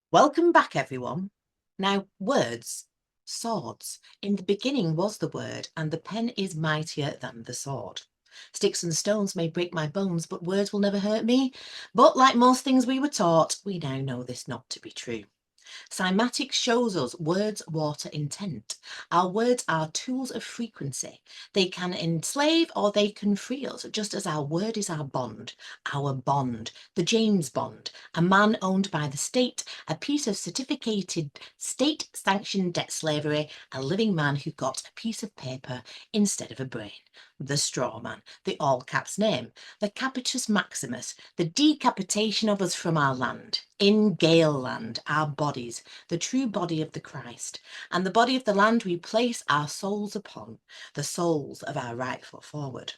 Welcome back, everyone. Now, words, swords. In the beginning was the word, and the pen is mightier than the sword. Sticks and stones may break my bones, but words will never hurt me. But like most things we were taught, we now know this not to be true. Cymatics shows us words water intent. Our words are tools of frequency. They can enslave or they can free us, just as our word is our bond, the James Bond, a man owned by the state, a piece of certificated state-sanctioned debt slavery, a living man who got a piece of paper instead of a brain. The straw man, the all caps name, the Capitus Maximus, the decapitation of us from our land, in Gael land, our bodies, the true body of the Christ, and the body of the land we place our souls upon, the souls of our right foot forward.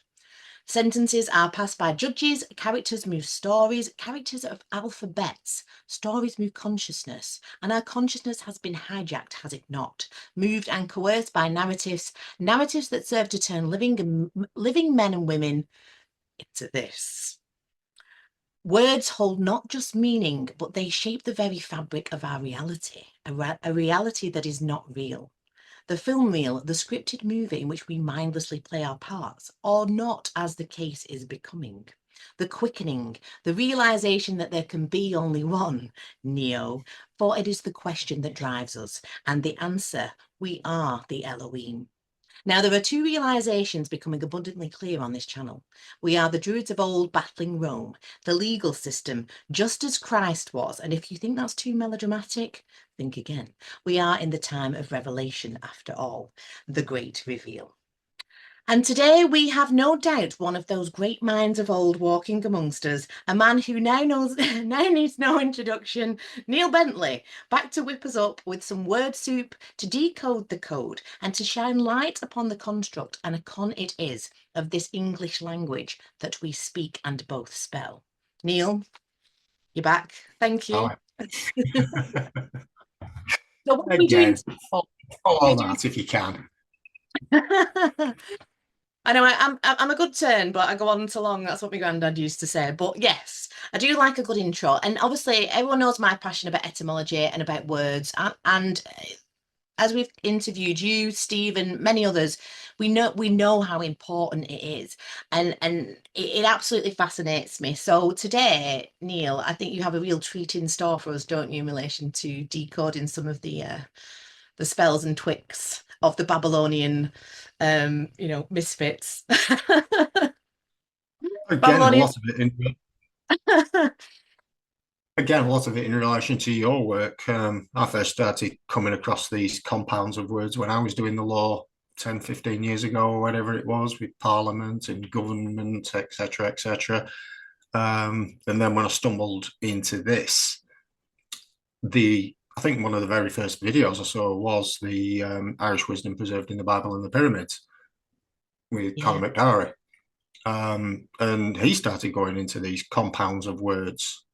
Sentences are passed by judges, characters move stories, characters of alphabets, stories move consciousness, and our consciousness has been hijacked, has it not? Moved and coerced by narratives, narratives that serve to turn living men and women into this. Words hold not just meaning, but they shape the very fabric of our reality, a reality that is not real. The film reel, the scripted movie in which we mindlessly play our parts, or not, as the case is becoming. The quickening, the realization that there can be only one, Neo, for it is the question that drives us, and the answer, we are the Elohim. Now, there are two realizations becoming abundantly clear on this channel. We are the Druids of old battling Rome, the legal system, just as Christ was. And if you think that's too melodramatic, think again. We are in the time of revelation, after all, the great reveal. And today we have no doubt one of those great minds of old walking amongst us, a man who now needs no introduction, Neil Bentley, back to whip us up with some word soup to decode the code and to shine light upon the construct, and a con it is, of this English language that we speak and both spell. Neil, you're back. Thank you. So what are we doing? Follow that if you can. I know I'm a good turn, but I go on too long. That's what my granddad used to say. But yes, I do like a good intro. And obviously, everyone knows my passion about etymology and about words. And as we've interviewed you, Steve, and many others, we know how important it is, and it absolutely fascinates me. So today, Neil, I think you have a real treat in store for us, don't you, in relation to decoding some of the spells and twicks of the Babylonian, misfits. Again, a lot of it in relation to your work. I first started coming across these compounds of words when I was doing the law 10, 15 years ago, or whatever it was, with Parliament and government, etc., etc. And then when I stumbled into this, I think one of the very first videos I saw was the Irish wisdom preserved in the Bible and the pyramids with Conor McDowry. And he started going into these compounds of words.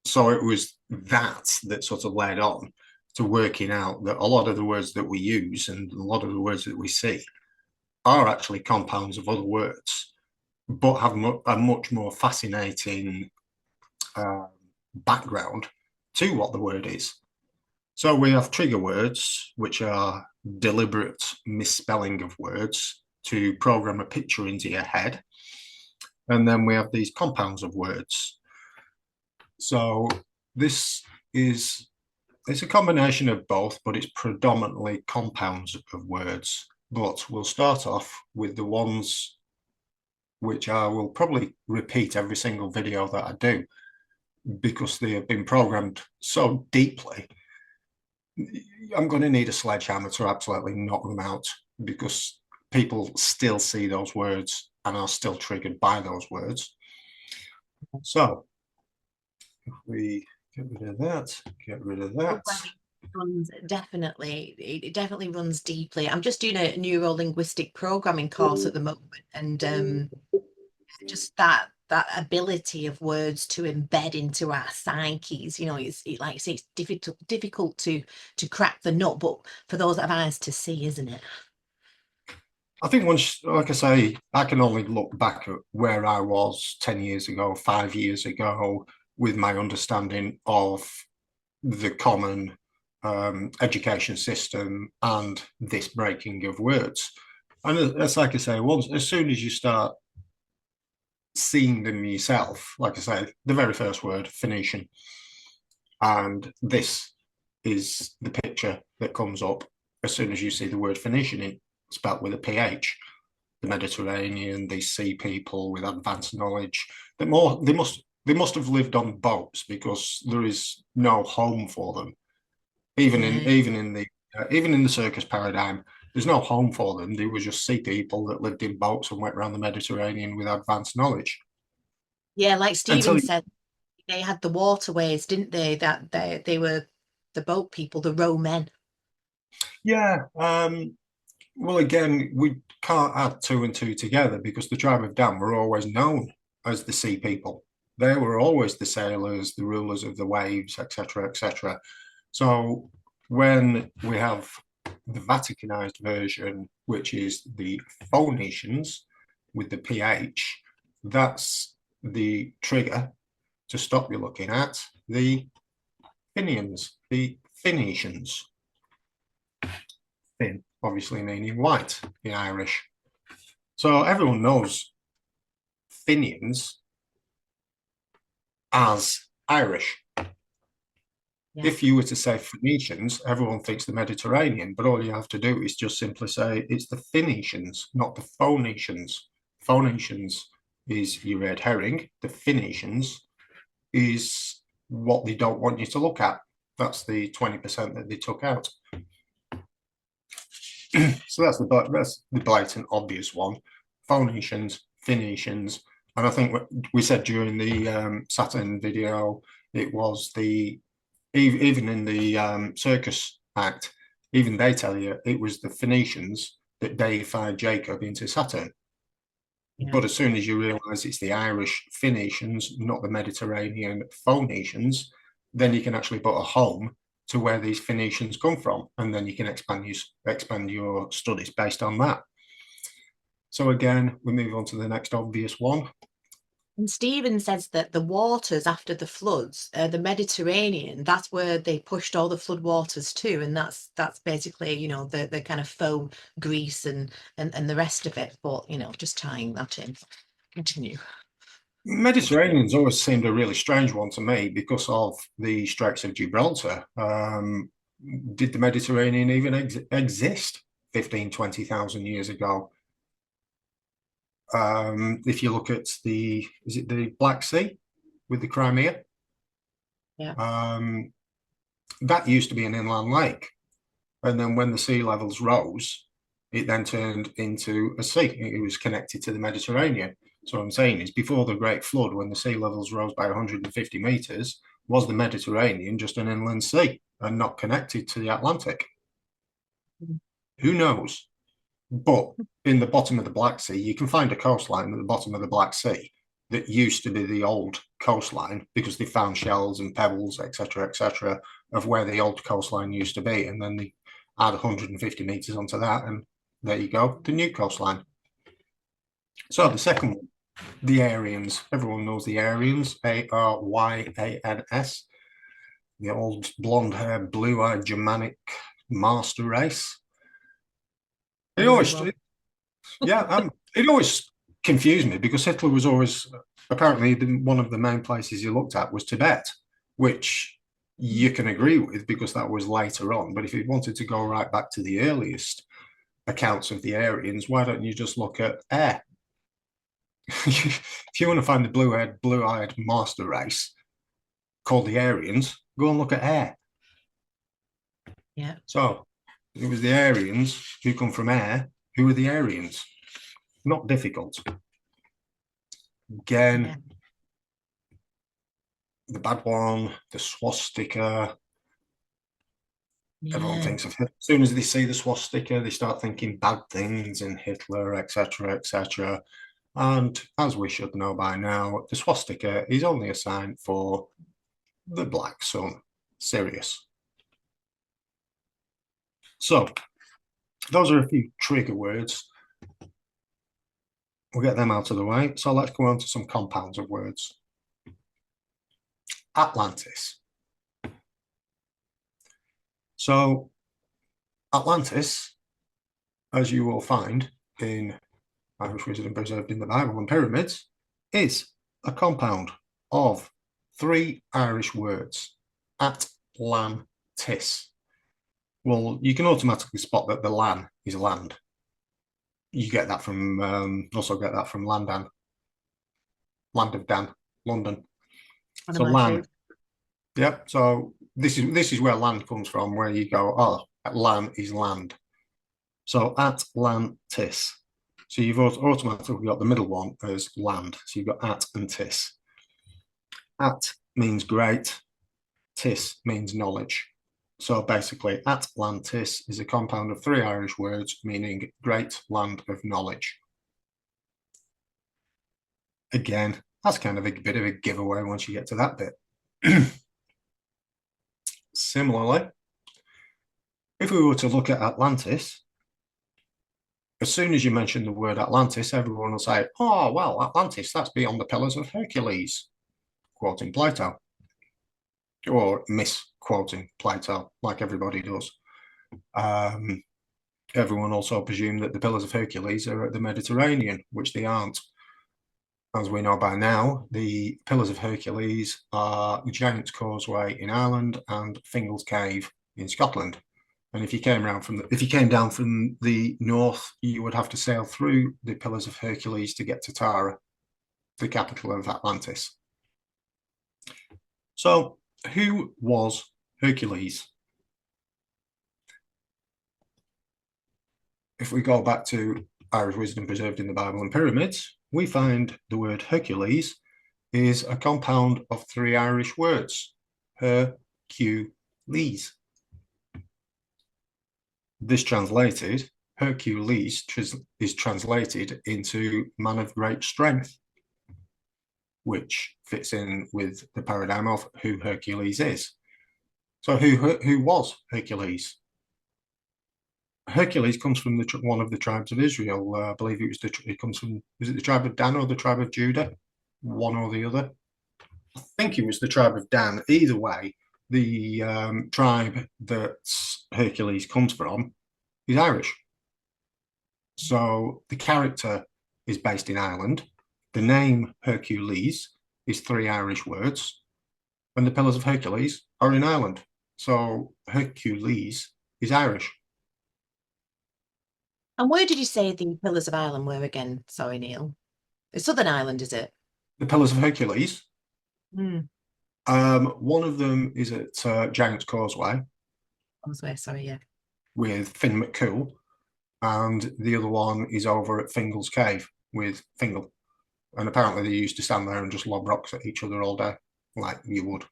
So it was that sort of led on to working out that a lot of the words that we use and a lot of the words that we see are actually compounds of other words, but have a much more fascinating background to what the word is. So we have trigger words, which are deliberate misspelling of words to program a picture into your head. And then we have these compounds of words. So it's a combination of both, but it's predominantly compounds of words. But we'll start off with the ones which I will probably repeat every single video that I do, because they have been programmed so deeply. I'm going to need a sledgehammer to absolutely knock them out, because people still see those words and are still triggered by those words. So if we get rid of that, It definitely runs deeply. I'm just doing a neuro-linguistic programming course at the moment, and just that ability of words to embed into our psyches, like I say, it's difficult to crack the nut, but for those that have eyes to see, isn't it? I think once, like I say, I can only look back at where I was 10 years ago, 5 years ago, with my understanding of the common education system and this breaking of words. And it's like I say, as soon as you start seeing them yourself, like I say, the very first word, Phoenician, and this is the picture that comes up as soon as you see the word Phoenician, it's spelled with a PH. The Mediterranean, these sea people with advanced knowledge, they must have lived on boats because there is no home for them. Even in the circus paradigm, there's no home for them. They were just sea people that lived in boats and went around the Mediterranean with advanced knowledge. Yeah, like Stephen said, they had the waterways, didn't they? That they were the boat people, the rowmen. Yeah. Well, again, we can't add two and two together because the tribe of Dan were always known as the sea people. They were always the sailors, the rulers of the waves, etc., etc. So when we have the Vaticanized version, which is the Phoenicians with the PH, that's the trigger to stop you looking at the Finians, the Phoenicians. Fin, obviously meaning white in Irish. So everyone knows Finians as Irish. Yeah. If you were to say Phoenicians, everyone thinks the Mediterranean, but all you have to do is just simply say it's the Phoenicians, not the Phoenicians. Phoenicians is your red herring. The Phoenicians is what they don't want you to look at. That's the 20% that they took out. So that's the blatant obvious one. Phoenicians, Phoenicians, and I think what we said during the Saturn video, it was the even in the Circus Act, even they tell you it was the Phoenicians that deified Jacob into Saturn. Yeah. But as soon as you realise it's the Irish Phoenicians, not the Mediterranean Phoenicians, then you can actually put a home to where these Phoenicians come from, and then you can expand your studies based on that. So again, we move on to the next obvious one. And Stephen says that the waters after the floods, the Mediterranean, that's where they pushed all the flood waters to, and that's basically, you know, the kind of foam Greece and the rest of it. But you know, just tying that in. Continue. Mediterranean's always seemed a really strange one to me because of the Straits of Gibraltar. Did the Mediterranean even exist 15, 20,000 years ago? If you look at is it the Black Sea with the Crimea? Yeah. That used to be an inland lake. And then when the sea levels rose, it then turned into a sea. It was connected to the Mediterranean. So what I'm saying is before the Great Flood, when the sea levels rose by 150 meters, was the Mediterranean just an inland sea and not connected to the Atlantic? Who knows? But in the bottom of the Black Sea, you can find a coastline at the bottom of the Black Sea that used to be the old coastline because they found shells and pebbles, etc., of where the old coastline used to be. And then they add 150 meters onto that, and there you go, the new coastline. So the second one, the Aryans. Everyone knows the Aryans, Aryans, the old blonde-haired, blue-eyed Germanic master race. It always, it always confused me because Hitler was always apparently one of the main places he looked at was Tibet, which you can agree with because that was later on. But if you wanted to go right back to the earliest accounts of the Aryans, why don't you just look at air? If you want to find the blue-eyed master race called the Aryans, go and look at air. Yeah. So it was the Aryans who come from air. Who were the Aryans? Not difficult. Again, the bad one, the swastika. Everyone thinks of Hitler. As soon as they see the swastika, they start thinking bad things in Hitler, etc., etc. And as we should know by now, the swastika is only a sign for the black sun, Sirius. So those are a few trigger words. We'll get them out of the way. So let's go on to some compounds of words. Atlantis. So Atlantis, as you will find in Irish Wizard and Preserved in the Bible and Pyramids, is a compound of 3 Irish words, Atlantis. Well, you can automatically spot that the lan is land. You get that from also get that from Landan, Land of Dan, London. One of So my lan, favourite. yep. So this is where land comes from, where you go, oh, lan is land. So Atlantis. So you've automatically got the middle one as land. So you've got at and tis. At means great, tis means knowledge. So basically, Atlantis is a compound of 3 Irish words meaning great land of knowledge. Again, that's kind of a bit of a giveaway once you get to that bit. Similarly, if we were to look at Atlantis, as soon as you mention the word Atlantis, everyone will say, oh, well, Atlantis, that's beyond the Pillars of Hercules, quoting Plato, or misquoting Plato, like everybody does. Everyone also presumed that the Pillars of Hercules are at the Mediterranean, which they aren't. As we know by now, the Pillars of Hercules are Giant's Causeway in Ireland and Fingal's Cave in Scotland. And if you came down from the north, you would have to sail through the Pillars of Hercules to get to Tara, the capital of Atlantis. So, who was Hercules? If we go back to Irish wisdom preserved in the Bible and Pyramids, we find the word Hercules is a compound of 3 Irish words, Hercules. This translated, Hercules is translated into man of great strength, which fits in with the paradigm of who Hercules is. So who was Hercules? Hercules comes from one of the tribes of Israel. I believe it comes from, was it the tribe of Dan or the tribe of Judah? One or the other. I think it was the tribe of Dan. Either way, the tribe that Hercules comes from is Irish. So the character is based in Ireland. The name Hercules is 3 Irish words, and the Pillars of Hercules are in Ireland. So Hercules is Irish. And where did you say the Pillars of Ireland were again? Sorry, Neil. It's Southern Ireland, is it? The Pillars of Hercules. Mm. One of them is at Giant's Causeway. Causeway, sorry, yeah. With Finn McCool, and the other one is over at Fingal's Cave with Fingal. And apparently they used to stand there and just lob rocks at each other all day, like you would.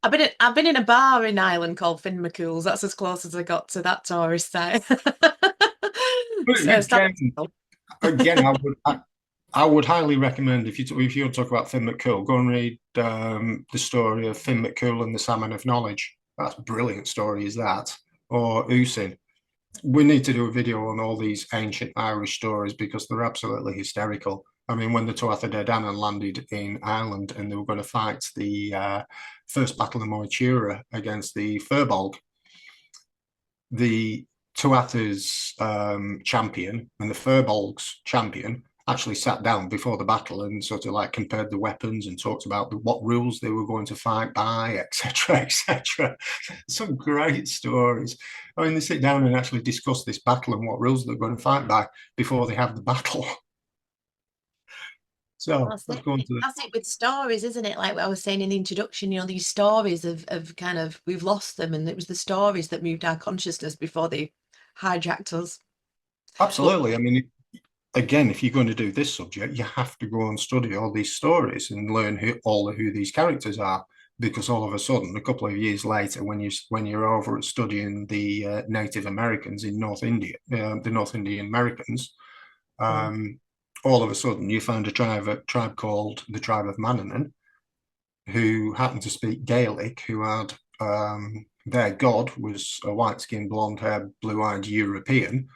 I've been in a bar in Ireland called Finn McCool's. That's as close as I got to that tourist site. Again, I would highly recommend if you want to talk about Finn McCool, go and read the story of Finn McCool and the Salmon of Knowledge. That's a brilliant story, is that? Or Usin. We need to do a video on all these ancient Irish stories because they're absolutely hysterical. I mean, when the Tuatha De Danann landed in Ireland and they were going to fight the first battle of Moytura against the Firbolg, the Tuatha's champion and the Firbolg's champion actually sat down before the battle and sort of like compared the weapons and talked about what rules they were going to fight by, etc., etc. Some great stories. I mean, they sit down and actually discuss this battle and what rules they're going to fight by before they have the battle. So that's it with stories, isn't it? Like what I was saying in the introduction, these stories of kind of, we've lost them, and it was the stories that moved our consciousness before they hijacked us. Absolutely. I mean, again, if you're going to do this subject, you have to go and study all these stories and learn who these characters are, because all of a sudden, a couple of years later, when you're over studying the Native Americans in North India, the North Indian Americans, all of a sudden you find a tribe called the tribe of Manannán, who happened to speak Gaelic, who had their god was a white-skinned, blonde-haired, blue-eyed European.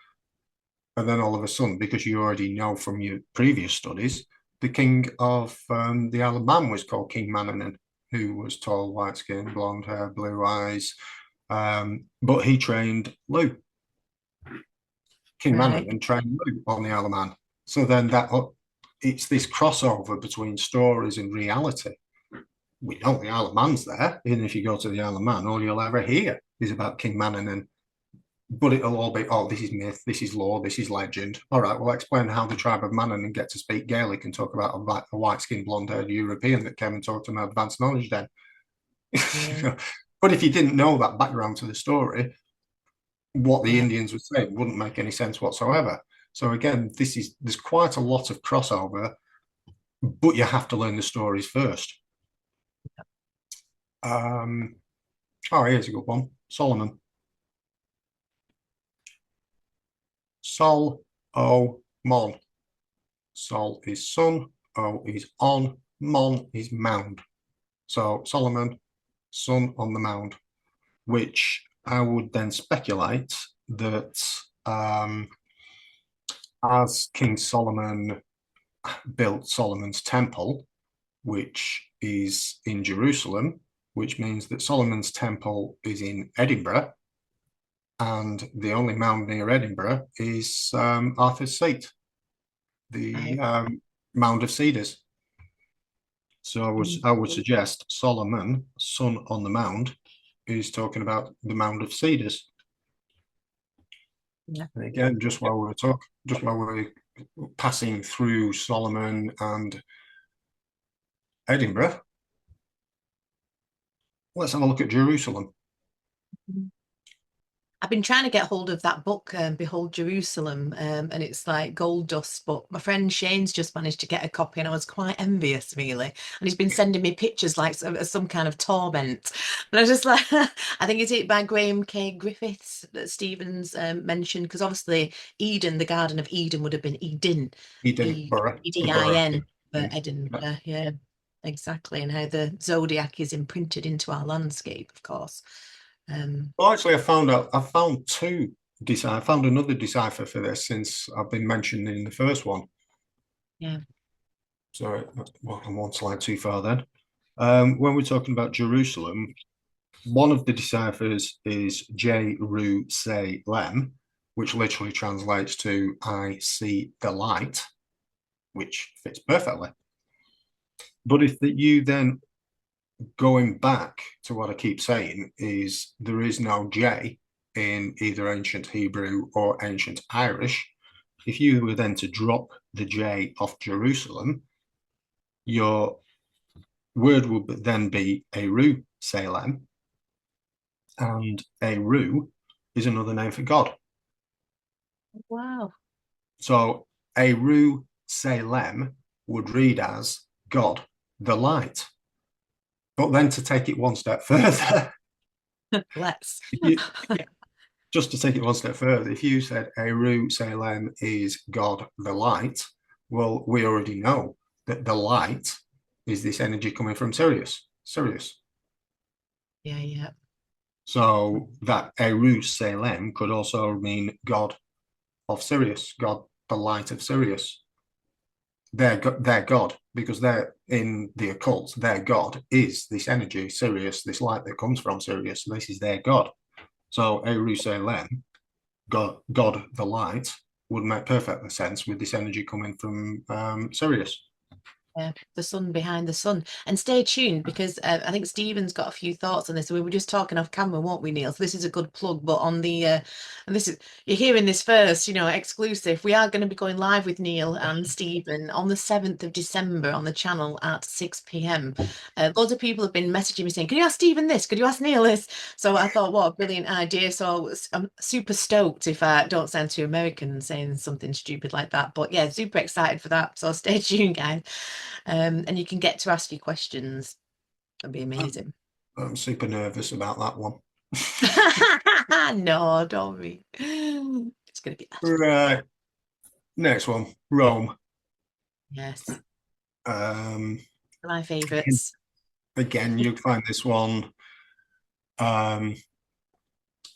And then all of a sudden, because you already know from your previous studies, the king of the Isle of Man was called King Manannán. who was tall, white skin, blonde hair, blue eyes. But he trained Lou. King Right. Manning trained Lou on the Isle of Man. So then it's this crossover between stories and reality. We know the Isle of Man's there. Even if you go to the Isle of Man, all you'll ever hear is about King Manning, but it'll all be, oh, this is myth, this is lore, this is legend. All right, well, explain how the tribe of Manning get to speak Gaelic and talk about a white-skinned, blonde-haired European that came and talked to them advanced knowledge then. Yeah. But if you didn't know that background to the story, what the Yeah. Indians would say wouldn't make any sense whatsoever. So again, there's quite a lot of crossover, but you have to learn the stories first. Here's a good one. Solomon. Sol, O, Mon. Sol is sun, O is on, Mon is mound. So Solomon, sun on the mound, which I would then speculate that as King Solomon built Solomon's temple, which is in Jerusalem, which means that Solomon's temple is in Edinburgh, and the only mound near Edinburgh is Arthur's Seat, the Mound of Cedars. So I would suggest Solomon, sun on the mound, is talking about the Mound of Cedars. Yeah. And again, just while we're passing through Solomon and Edinburgh, let's have a look at Jerusalem. I've been trying to get hold of that book, Behold Jerusalem, and it's like gold dust, but my friend Shane's just managed to get a copy and I was quite envious, really. And he's been sending me pictures like some kind of torment. And I was just like, I think it's it by Graham K. Griffiths that Stevens mentioned, because obviously Eden, the Garden of Eden would have been Eden, Edinburgh. Edin, for Edinburgh, yeah, exactly. And how the zodiac is imprinted into our landscape, of course. Well, actually, I found two. I found another decipher for this since I've been mentioned in the first one. Yeah. Sorry, I'm one slide too far then. When we're talking about Jerusalem, one of the deciphers is Jeru-se-lem, which literally translates to I see the light, which fits perfectly. But if you then, going back to what I keep saying, is there is no J in either ancient Hebrew or ancient Irish. If you were then to drop the J off Jerusalem, your word would then be Eru-Salem, and Eru is another name for God. Wow. So Eru-Salem would read as God, the light. But then to take it one step further, just to take it one step further, if you said Eru-Salem is God, the light, well, we already know that the light is this energy coming from Sirius. Yeah, yeah. So that Eru-Salem could also mean God of Sirius, God, the light of Sirius. Their God, because they're in the occult, their God is this energy, Sirius, this light that comes from Sirius. So this is their God. So Eru-Salem, God the light, would make perfect sense with this energy coming from Sirius. The sun behind the sun. And stay tuned, because I think Stephen's got a few thoughts on this. We were just talking off camera, weren't we, Neil? So this is a good plug. But on the and this is, you're hearing this first, exclusive. We are going to be going live with Neil and Stephen on the 7th of December on the channel at 6 p.m. Loads of people have been messaging me saying, could you ask Stephen this? Could you ask Neil this? So I thought, what a brilliant idea. So I'm super stoked, if I don't sound too American saying something stupid like that. But yeah, super excited for that. So stay tuned, guys. And you can get to ask your questions. That'd be amazing. I'm super nervous about that one. No, don't be. It's going to be right. Next one, Rome. Yes. My favourites. Again, you'll find this one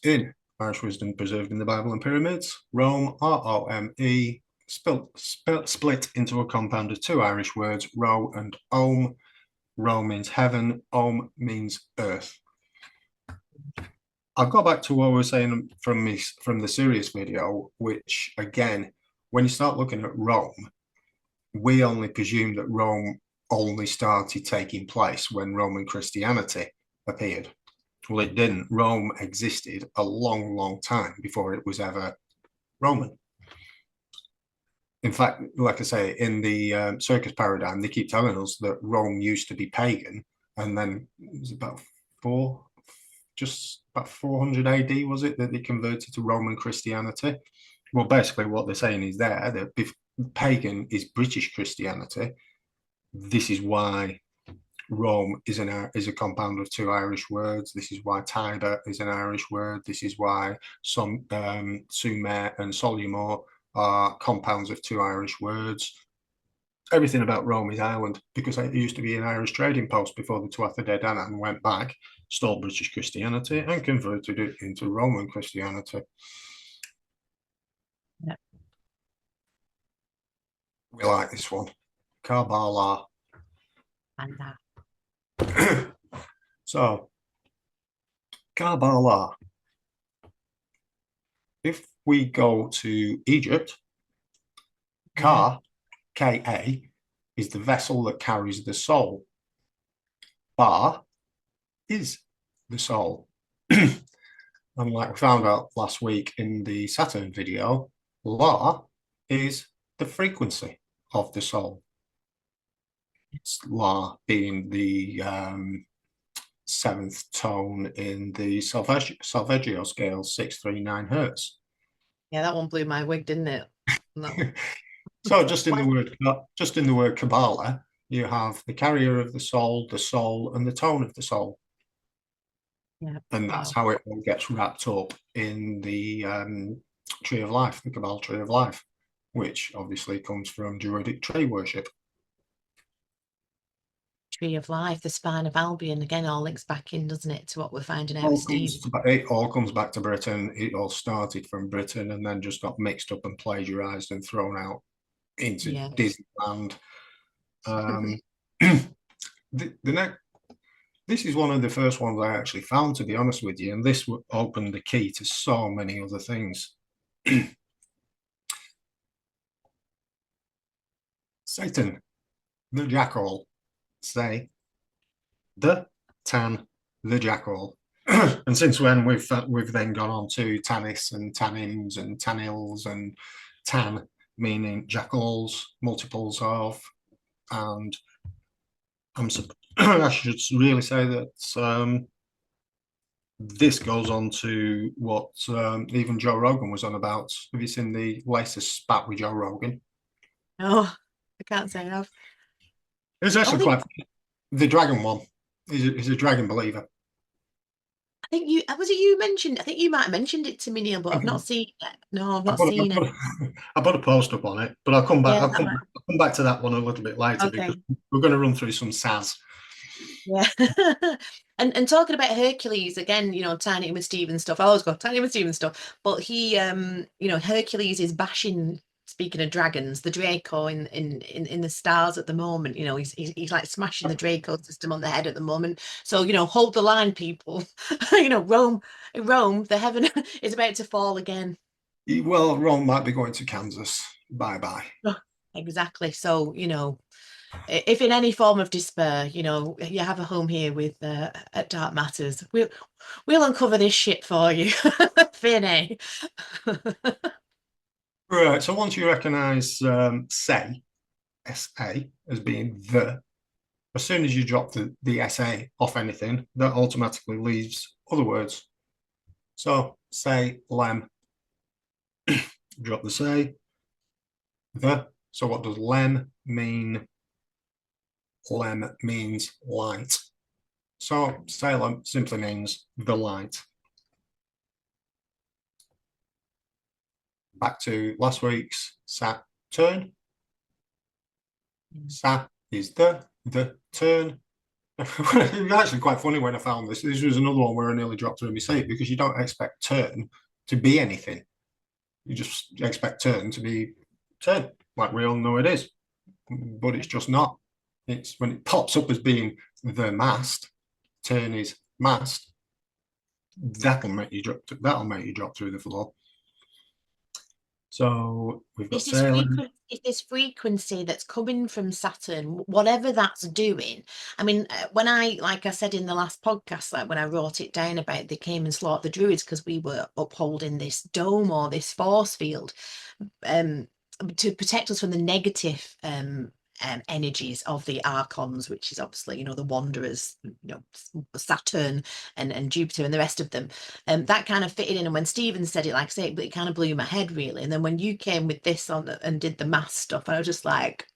in Irish Wisdom Preserved in the Bible and Pyramids. Rome, R-O-M-E, split into a compound of two Irish words, ro and om. Rome means heaven. Om means earth. I'll go back to what we were saying from the Sirius video, which again, when you start looking at Rome, we only presume that Rome only started taking place when Roman Christianity appeared. Well, it didn't. Rome existed a long, long time before it was ever Roman. In fact, like I say, in the circus paradigm, they keep telling us that Rome used to be pagan, and then it was about just about 400 AD, was it, that they converted to Roman Christianity? Well, basically what they're saying is there that pagan is British Christianity. This is why Rome is a compound of two Irish words. This is why Tiber is an Irish word. This is why some Sumer and Solumor are compounds of two Irish words. Everything about Rome is Ireland, because it used to be an Irish trading post before the Tuatha De Danann went back, stole British Christianity and converted it into Roman Christianity. Yep. We like this one. Kabbalah. And So, Kabbalah. If we go to Egypt, Ka, Ka, is the vessel that carries the soul. Ba is the soul. And like we found out last week in the Saturn video, La is the frequency of the soul. It's La being the seventh tone in the solfeggio scale, 639 hertz. yeah, that one blew my wig, didn't it? No. So just in the word Kabbalah, you have the carrier of the soul, and the tone of the soul. Yeah. And that's how it all gets wrapped up in the tree of life, the Kabbalah tree of life, which obviously comes from Druidic tree worship. Tree of life, the spine of Albion, again, all links back in, doesn't it, to what we're finding out with Steve? It all comes back to Britain. It all started from Britain and then just got mixed up and plagiarized and thrown out into Disneyland. This is one of the first ones I actually found, to be honest with you, and this opened the key to so many other things. Satan, the jackal, say, the tan, the jackal. And since when we've then gone on to tannis and tanims and tanils and tan, meaning jackals, multiples of, and I should really say that this goes on to what even Joe Rogan was on about. Have you seen the latest spat with Joe Rogan? No, I can't say I have. It's actually quite funny. The dragon one. He's a dragon believer. I think you mentioned, I think you might have mentioned it to me, Neil, but I've not seen it. No, I've not seen it. I put a post up on it, but I'll come back. I'll come back to that one a little bit later, because we're going to run through some Saz. Yeah. and talking about Hercules again, Tiny with Stephen stuff. I always go Tiny with Stephen stuff, but he Hercules is bashing, speaking of dragons, the Draco in the stars at the moment. He's like smashing the Draco system on the head at the moment. So hold the line, people. Rome, the heaven is about to fall again. Well, Rome might be going to Kansas. Bye. Exactly. So if in any form of despair, you have a home here with at Dark Matters, we'll uncover this shit for you. Finny. Right. So once you recognise say, S-A, as being the, as soon as you drop the S-A off anything, that automatically leaves other words. So say, lem, drop the say, the. So what does lem mean? Lem means light. So Salem simply means the light. Back to last week's Saturn. Sa is the turn. It was actually quite funny when I found this. This was another one where I nearly dropped through my seat, because you don't expect turn to be anything. You just expect turn to be turn, like we all know it is, but it's just not. It's when it pops up as being the mast, Turney's mast, that'll make you drop through the floor. So we've got sailing. It's this frequency that's coming from Saturn, whatever that's doing. I mean, when like I said in the last podcast, like when I wrote it down about they came and slaughtered the Druids because we were upholding this dome or this force field, to protect us from the negative energies of the archons, which is obviously, the wanderers, Saturn and Jupiter and the rest of them. That kind of fitted in. And when Stephen said it, like I say, it kind of blew my head really. And then when you came with this on and did the mass stuff, I was just like,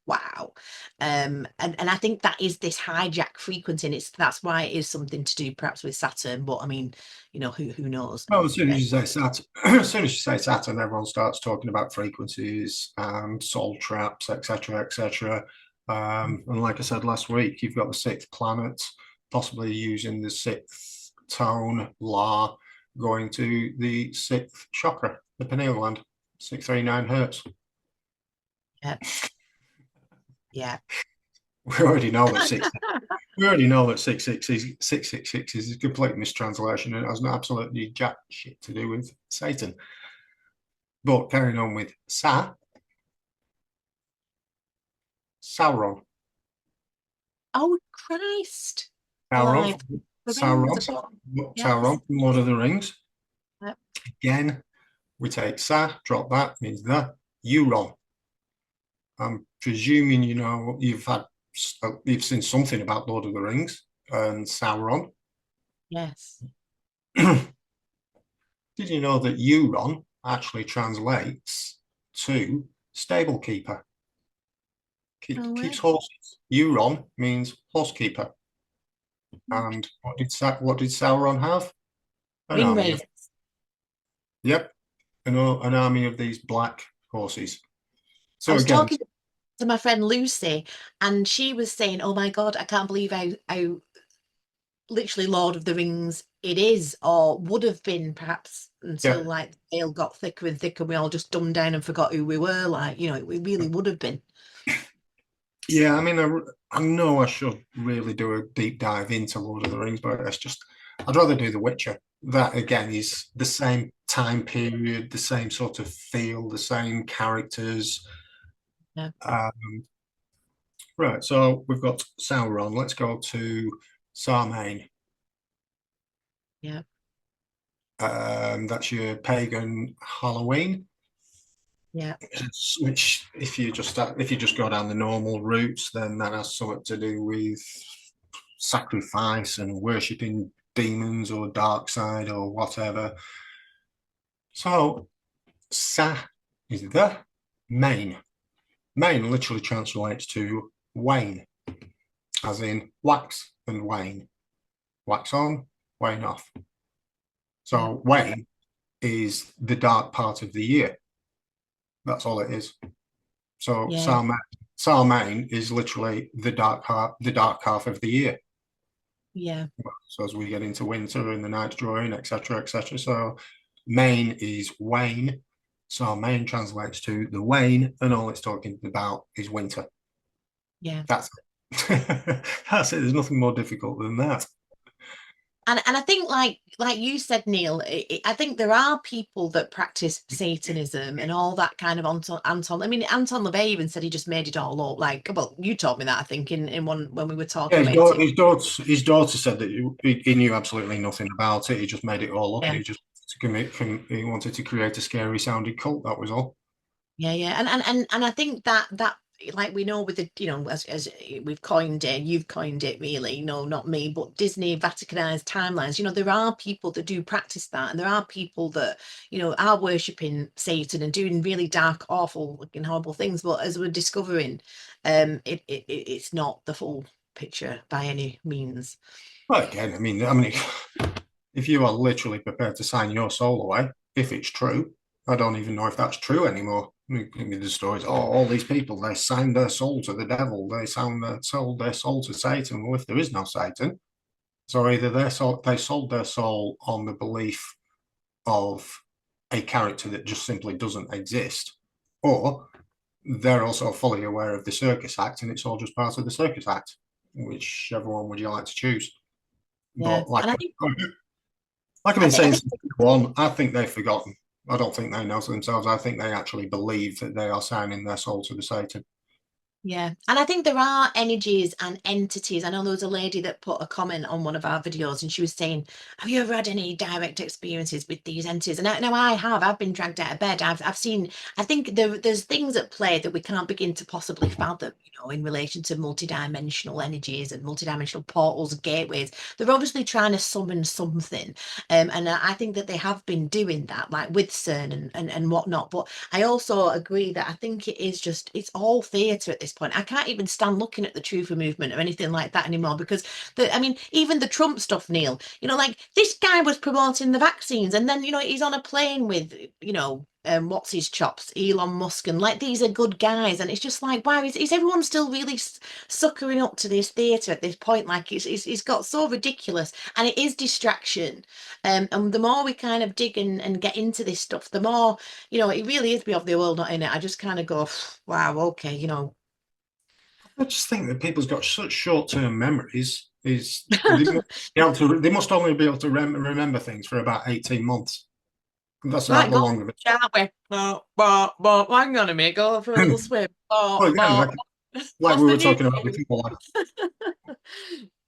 wow. And I think that is this hijack frequency, and that's why it is something to do perhaps with Saturn. But I mean, who knows? Well, as soon as you say Saturn, everyone starts talking about frequencies and soul traps, etc., etc. And like I said last week, you've got the sixth planet, possibly using the sixth tone, La, going to the sixth chakra, the pineal gland, 639 hertz. Yeah. Yeah. We already know that 666 is a complete mistranslation, and it has absolutely jack shit to do with Satan. But carrying on with Sauron. Oh Christ! Sauron, Yes. Lord of the Rings. Yep. Again, we take drop that, means the Euron. I'm presuming you've seen something about Lord of the Rings and Sauron. Yes. Did you know that Euron actually translates to stable keeper? Keeps horses. Euron means horse keeper. And what did Sauron have? An army. Yep, an army of these black horses. So I was talking to my friend Lucy, and she was saying, "Oh my God, I can't believe how literally Lord of the Rings it is, or would have been perhaps until like the veil got thicker and thicker. We all just dumbed down and forgot who we were. Like, it really would have been." Yeah, I mean, I know I should really do a deep dive into Lord of the Rings, but I'd rather do The Witcher. That again is the same time period, the same sort of feel, the same characters. Yeah. Right, so we've got Sauron. Let's go to Samhain. Yeah. That's your pagan Halloween. Yeah. Which, if you just go down the normal routes, then that has something to do with sacrifice and worshipping demons or dark side or whatever. So, Sa is the main. Main literally translates to wane, as in wax and wane. Wax on, wane off. So wane is the dark part of the year. That's all it is. So Samhain is literally the dark half of the year. Yeah. So as we get into winter and the night's drawing, etc., etc. So Main is wane. Samhain translates to the wane, and all it's talking about is winter. Yeah. That's it. That's it. There's nothing more difficult than that. And I think, like you said, Neil, I think there are people that practice Satanism and all that kind of Anton. I mean, Anton LaVey even said he just made it all up. Like, well, you taught me that, I think, in one when we were talking about it. His daughter said that he knew absolutely nothing about it. He just made it all up. Yeah. He just he wanted to create a scary sounding cult. That was all. Yeah, and I think that like we know with the as we've coined it, you've coined it really, not me, but Disney Vaticanized timelines. There are people that do practice that, and there are people that are worshipping Satan and doing really dark, awful, looking horrible things. But as we're discovering, it's not the full picture by any means. Well, again, I mean, if you are literally prepared to sign your soul away, if it's true, I don't even know if that's true anymore. I mean, the stories, all these people, they signed their soul to the devil, they sold their soul to Satan. Well, if there is no Satan, so either they sold their soul on the belief of a character that just simply doesn't exist, or they're also fully aware of the Circus Act, and it's all just part of the Circus Act. Whichever one would you like to choose? Yeah, But like and I think I've I been think I saying think since day one, I think they've forgotten. I don't think they know to themselves. I think they actually believe that they are signing their soul to the Satan. Yeah, and I think there are energies and entities. I know there was a lady that put a comment on one of our videos and she was saying, have you ever had any direct experiences with these entities? And now I have. I've been dragged out of bed. I've seen, I think there's things at play that we can't begin to possibly fathom, in relation to multidimensional energies and multidimensional portals, gateways. They're obviously trying to summon something. And I think that they have been doing that, like with CERN and whatnot. But I also agree that I think it is just, it's all theatre at this point. I can't even stand looking at the Truth movement or anything like that anymore because I mean, even the Trump stuff, Neil, like this guy was promoting the vaccines and then, he's on a plane with, what's his chops, Elon Musk, and like these are good guys. And it's just like, wow, is everyone still really suckering up to this theatre at this point? Like it's got so ridiculous and it is distraction. And the more we kind of dig and get into this stuff, the more, it really is beyond the world, not in it. I just kind of go, wow, okay, I just think that people's got such short-term memories. They must only be able to remember things for about 18 months. That's about Right, the go, long of it. shan't we? Hang on a minute, go for a little swim. Well, again, like What's we the were new talking about before,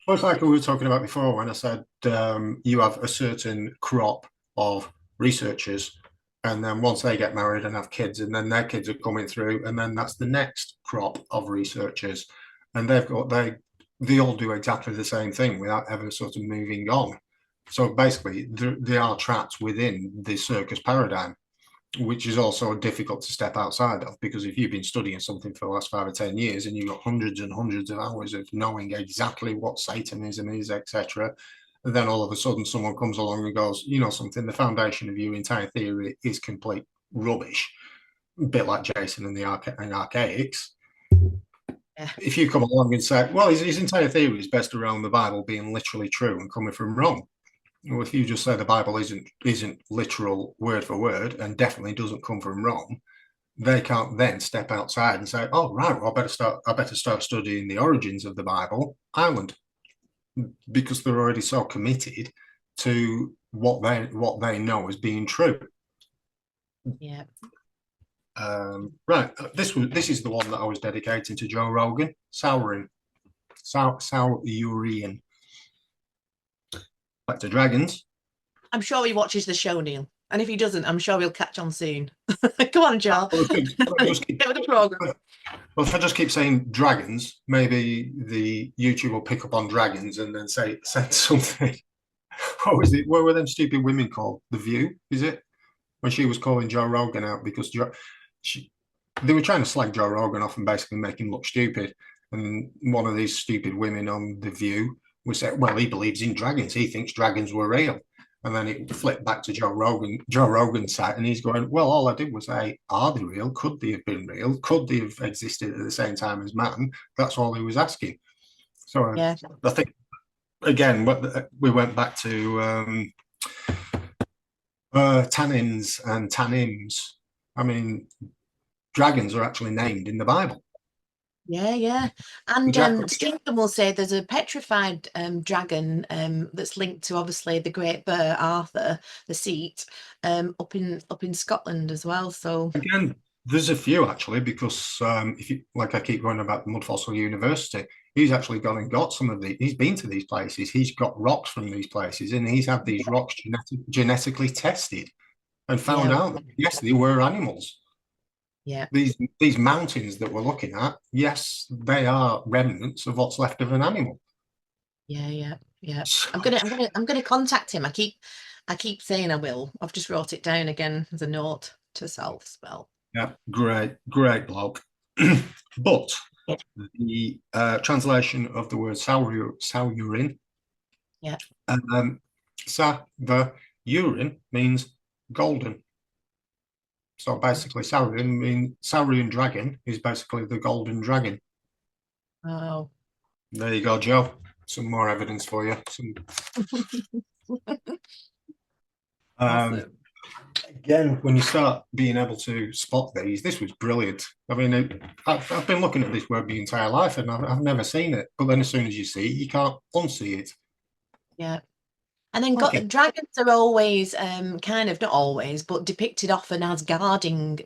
it's like we were talking about before when I said you have a certain crop of researchers, and then once they get married and have kids, and then their kids are coming through, and then that's the next crop of researchers, and they all do exactly the same thing without ever sort of moving on. So basically, they are trapped within the circus paradigm, which is also difficult to step outside of, because if you've been studying something for the last 5 or 10 years and you've got hundreds and hundreds of hours of knowing exactly what Satanism is, etc., then all of a sudden someone comes along and goes, something, the foundation of your entire theory is complete rubbish, a bit like Jason and the Archaics. Yeah. If you come along and say, well, his entire theory is based around the Bible being literally true and coming from wrong, well, if you just say the Bible isn't literal word for word and definitely doesn't come from Rome, they can't then step outside and say, "Oh, right, well, I better start studying the origins of the Bible Ireland," because they're already so committed to what they know as being true. Yeah. Right, this is the one that I was dedicating to Joe Rogan, Sauron, Saurian. Back to dragons. I'm sure he watches the show, Neil. And if he doesn't, I'm sure we'll catch on soon. Come on, Joe. Get with the program. Well, if I just keep saying dragons, maybe the YouTube will pick up on dragons and then say something. What was it? What were them stupid women called? The View, is it? When she was calling Joe Rogan out because they were trying to slag Joe Rogan off and basically make him look stupid. And one of these stupid women on The View was saying, well, he believes in dragons. He thinks dragons were real. And then it flipped back to Joe Rogan's side, and he's going, well, all I did was say, are they real? Could they have been real? Could they have existed at the same time as man? That's all he was asking. So Yeah. I think, again, we went back to tannins and tannims. I mean, dragons are actually named in the Bible. Yeah. And Stephen will say there's a petrified dragon that's linked to obviously the Great Bear Arthur, the seat, up in Scotland as well. So again, there's a few actually, because if you like, I keep going about the Mud Fossil University. He's actually gone and got some of the. He's been to these places. He's got rocks from these places, and he's had these rocks genetically tested, and found out that yes, they were animals. Yeah. These mountains that we're looking at, yes, they are remnants of what's left of an animal. Yeah. I'm gonna contact him. I keep saying I will. I've just wrote it down again as a note to self spell. Yeah, great bloke. But Yeah. the translation of the word saurin, Yeah. the urine means golden. So basically, Saurian dragon is basically the golden dragon. Oh. There you go, Joe. Some more evidence for you. Awesome. Again, when you start being able to spot these, this was brilliant. I mean, I've been looking at this word my entire life and I've never seen it. But then as soon as you see it, you can't unsee it. Yeah. And then Okay. dragons are always kind of, not always, but depicted often as guarding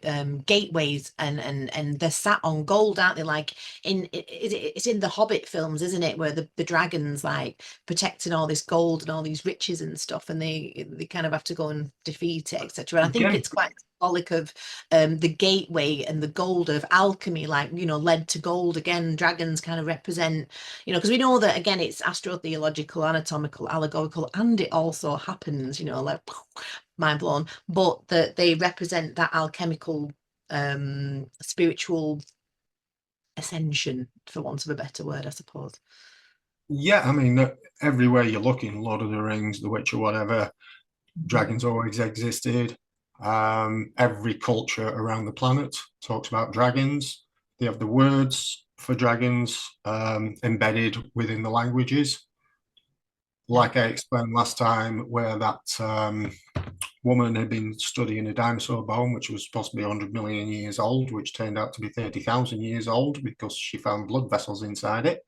gateways, and they're sat on gold, aren't they? Like it's in the Hobbit films, isn't it, where the dragons like protecting all this gold and all these riches and stuff, and they kind of have to go and defeat it, etc. And I think Again, it's quite symbolic of the gateway and the gold of alchemy, like, you know, lead to gold. Again, dragons kind of represent, you know, because we know that, again, it's astrotheological, anatomical, allegorical, and it also happens, you know, like mind blown, but that they represent that alchemical spiritual ascension, for want of a better word, I suppose. yeah, I mean, everywhere you're looking, Lord of the Rings, The Witcher, whatever, dragons always existed. Every culture around the planet talks about dragons. They have the words for dragons embedded within the languages. Like I explained last time, where that woman had been studying a dinosaur bone, which was supposed to be 100 million years old, which turned out to be 30,000 years old because she found blood vessels inside it.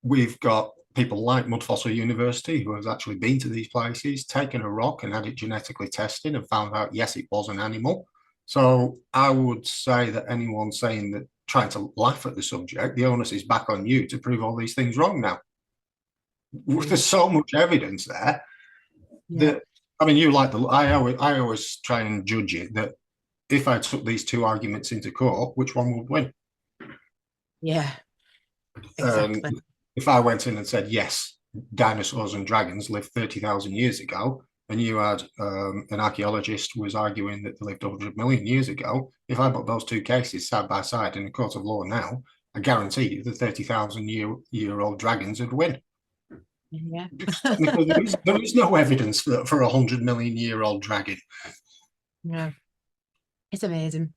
We've got people like Mud Fossil University who has actually been to these places, taken a rock and had it genetically tested and found out, yes, it was an animal. So I would say that anyone saying that, trying to laugh at the subject, the onus is back on you to prove all these things wrong now. There's so much evidence there that, I mean, I always try and judge it that if I took these two arguments into court, which one would win? Yeah, exactly. If I went in and said, yes, dinosaurs and dragons lived 30,000 years ago, and you had an archaeologist was arguing that they lived 100 million years ago, if I put those two cases side by side in a court of law now, I guarantee you the 30,000 year old dragons would win. Yeah. Because there is no evidence for a 100 million year old dragon. Yeah. It's amazing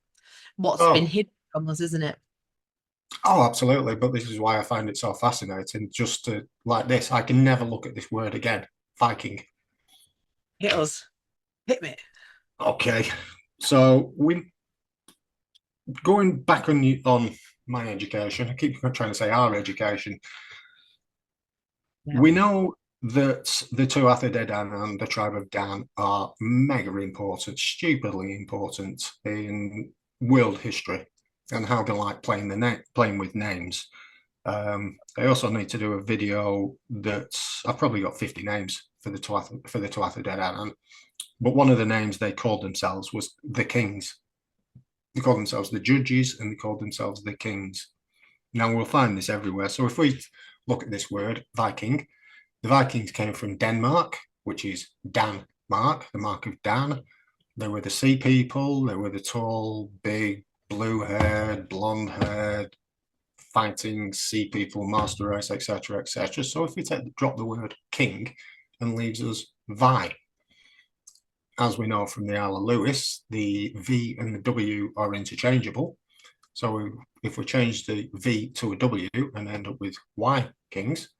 what's been hidden from us, isn't it? Oh, absolutely. But this is why I find it so fascinating. Just to, like this, I can never look at this word again. Viking. Hit us. Hit me. Okay. So we going back on my education. I keep trying to say our education. Yeah. We know that the Tuatha De Dan and the tribe of Dan are mega important, stupidly important in world history and how they like playing with names. I also need to do a video that's I've probably got 50 names for the Tuatha De Dan, but one of the names they called themselves was the Kings. They called themselves the Judges and they called themselves the Kings. Now we'll find this everywhere. So if we look at this word, Viking, the Vikings came from Denmark, which is Dan-mark, the mark of Dan. They were the sea people. They were the tall, big, blue-haired, blonde-haired, fighting sea people, master race, etc., etc. So if we drop the word king and leaves us Vi, as we know from the Isle of Lewis, the V and the W are interchangeable. So if we change the V to a W and end up with Y kings,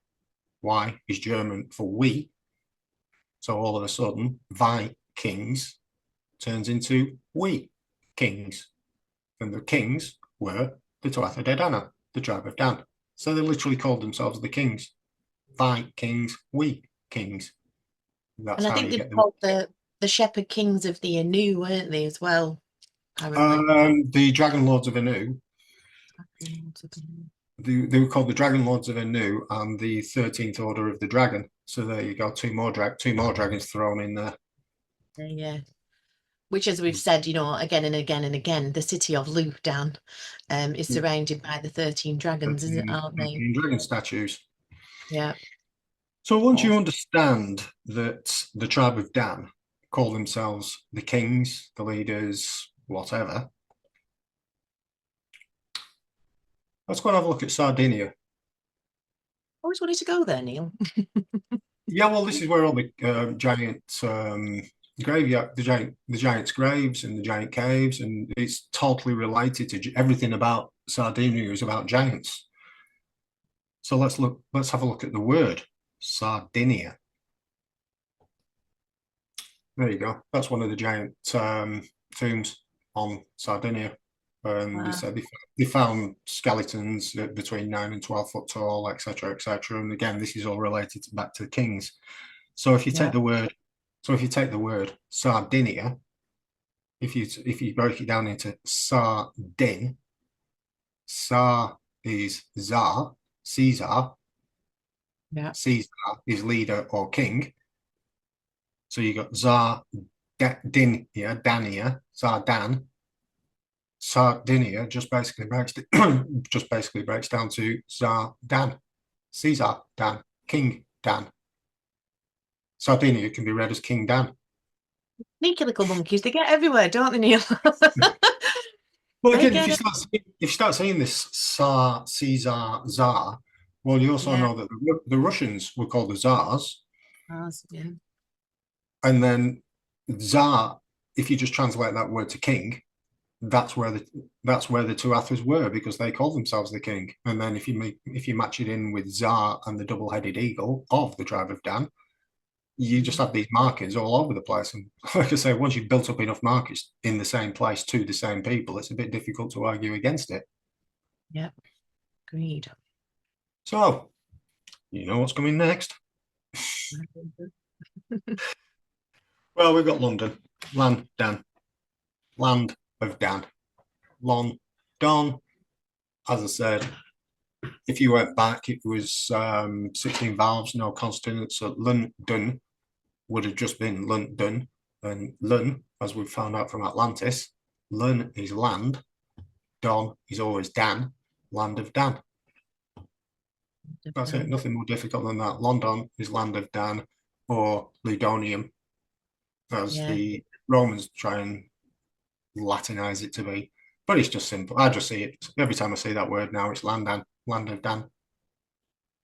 Y is German for we. So all of a sudden, Vikings turns into we kings. And the kings were the Tuatha De Danann, the tribe of Dan. So they literally called themselves the kings. Vikings, we kings. That's And I how think you they get called the shepherd kings of the Anu, weren't they, as well, apparently? the Dragon Lords of Anu. They were called the Dragon Lords of Anu and the 13th Order of the Dragon. So there you go, two more dragons thrown in there. Yeah. Which, as we've said, you know, again and again and again, the city of Luhdan is surrounded by the 13 dragons, isn't, aren't they? Dragon statues. Yeah. So once you Awesome. understand that the tribe of Dan call themselves the kings, the leaders, whatever, let's go and have a look at Sardinia. Always wanted to go there, Neil. Yeah, well, this is where all the giant graveyard, the giants' graves and the giant caves, and it's totally related to everything about Sardinia is about giants. So let's have a look at the word Sardinia. There you go. That's one of the giant tombs on Sardinia. And they Wow. said they found skeletons between 9 and 12 foot tall, etc., etc. And again, this is all related back to the kings. So if you take Yeah. the word, Sardinia, if you break it down into Sardin, Sar is Tsar, Caesar. Yeah. Caesar is leader or king. So you got Tsar Din here, Dania, Tsar Dan. Sardinia just basically breaks down to Tsar Dan, Caesar Dan, King Dan. Sardinia can be read as King Dan. Sneaky little monkeys, they get everywhere, don't they, Neil? Well, They again, get it. if you start saying this Tsar, Caesar, Tsar, well, you also Yeah. know that the Russians were called the Tsars, Yeah. and then Tsar, if you just translate that word to king, that's where the two authors were, because they called themselves the king. And then if you match it in with Tsar and the double-headed eagle of the tribe of Dan, you just have these markers all over the place. And like I say, once you've built up enough markers in the same place to the same people, it's a bit difficult to argue against it. Yeah. Agreed. So, you know what's coming next? Well, we've got London, land Dan, land of Dan, Lon Don. As I said, if you went back, it was 16 vowels, no consonants. So London would have just been London, and Lun, as we found out from Atlantis, Lun is land, Don is always Dan, land of Dan. That's it. Nothing more difficult than that. London is land of Dan, or Ludonium, as Yeah. the Romans try and Latinize it to be. But it's just simple. I just see it every time I see that word now. It's land of Dan.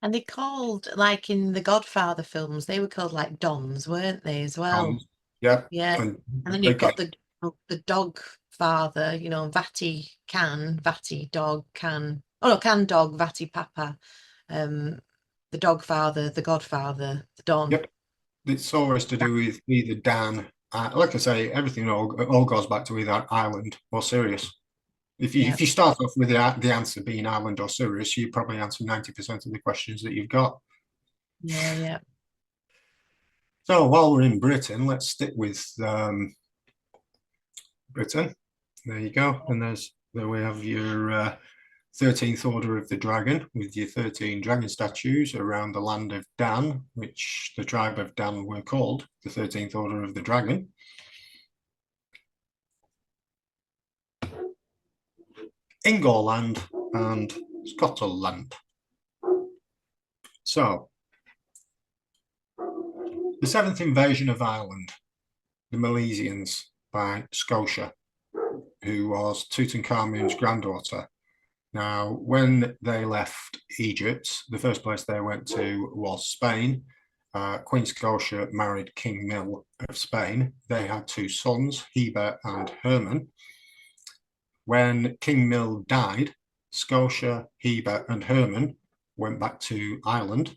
And they called, like in the Godfather films, they were called like Dons, weren't they, as well? Yeah. Yeah. And And then you've again, got the dog father, you know, Vati dog can, oh no, can dog, Vati Papa, the dog father, the godfather, the Don. yep. It's always to do with either Dan. Like I say, everything all goes back to either Ireland or Sirius. Yeah. If you start off with the answer being Ireland or Sirius, you probably answer 90% of the questions that you've got. Yeah, yeah. So while we're in Britain, let's stick with Britain. There you go. And there we have your 13th Order of the Dragon with your 13 dragon statues around the land of Dan, which the tribe of Dan were called the 13th Order of the Dragon. Ingolland and Scotland. So, the seventh invasion of Ireland, the Milesians by Scotia, who was Tutankhamun's granddaughter. Now, when they left Egypt, the first place they went to was Spain. Queen Scotia married King Mill of Spain. They had two sons, Heber and Herman. When King Mill died, Scotia, Heber, and Herman went back to Ireland.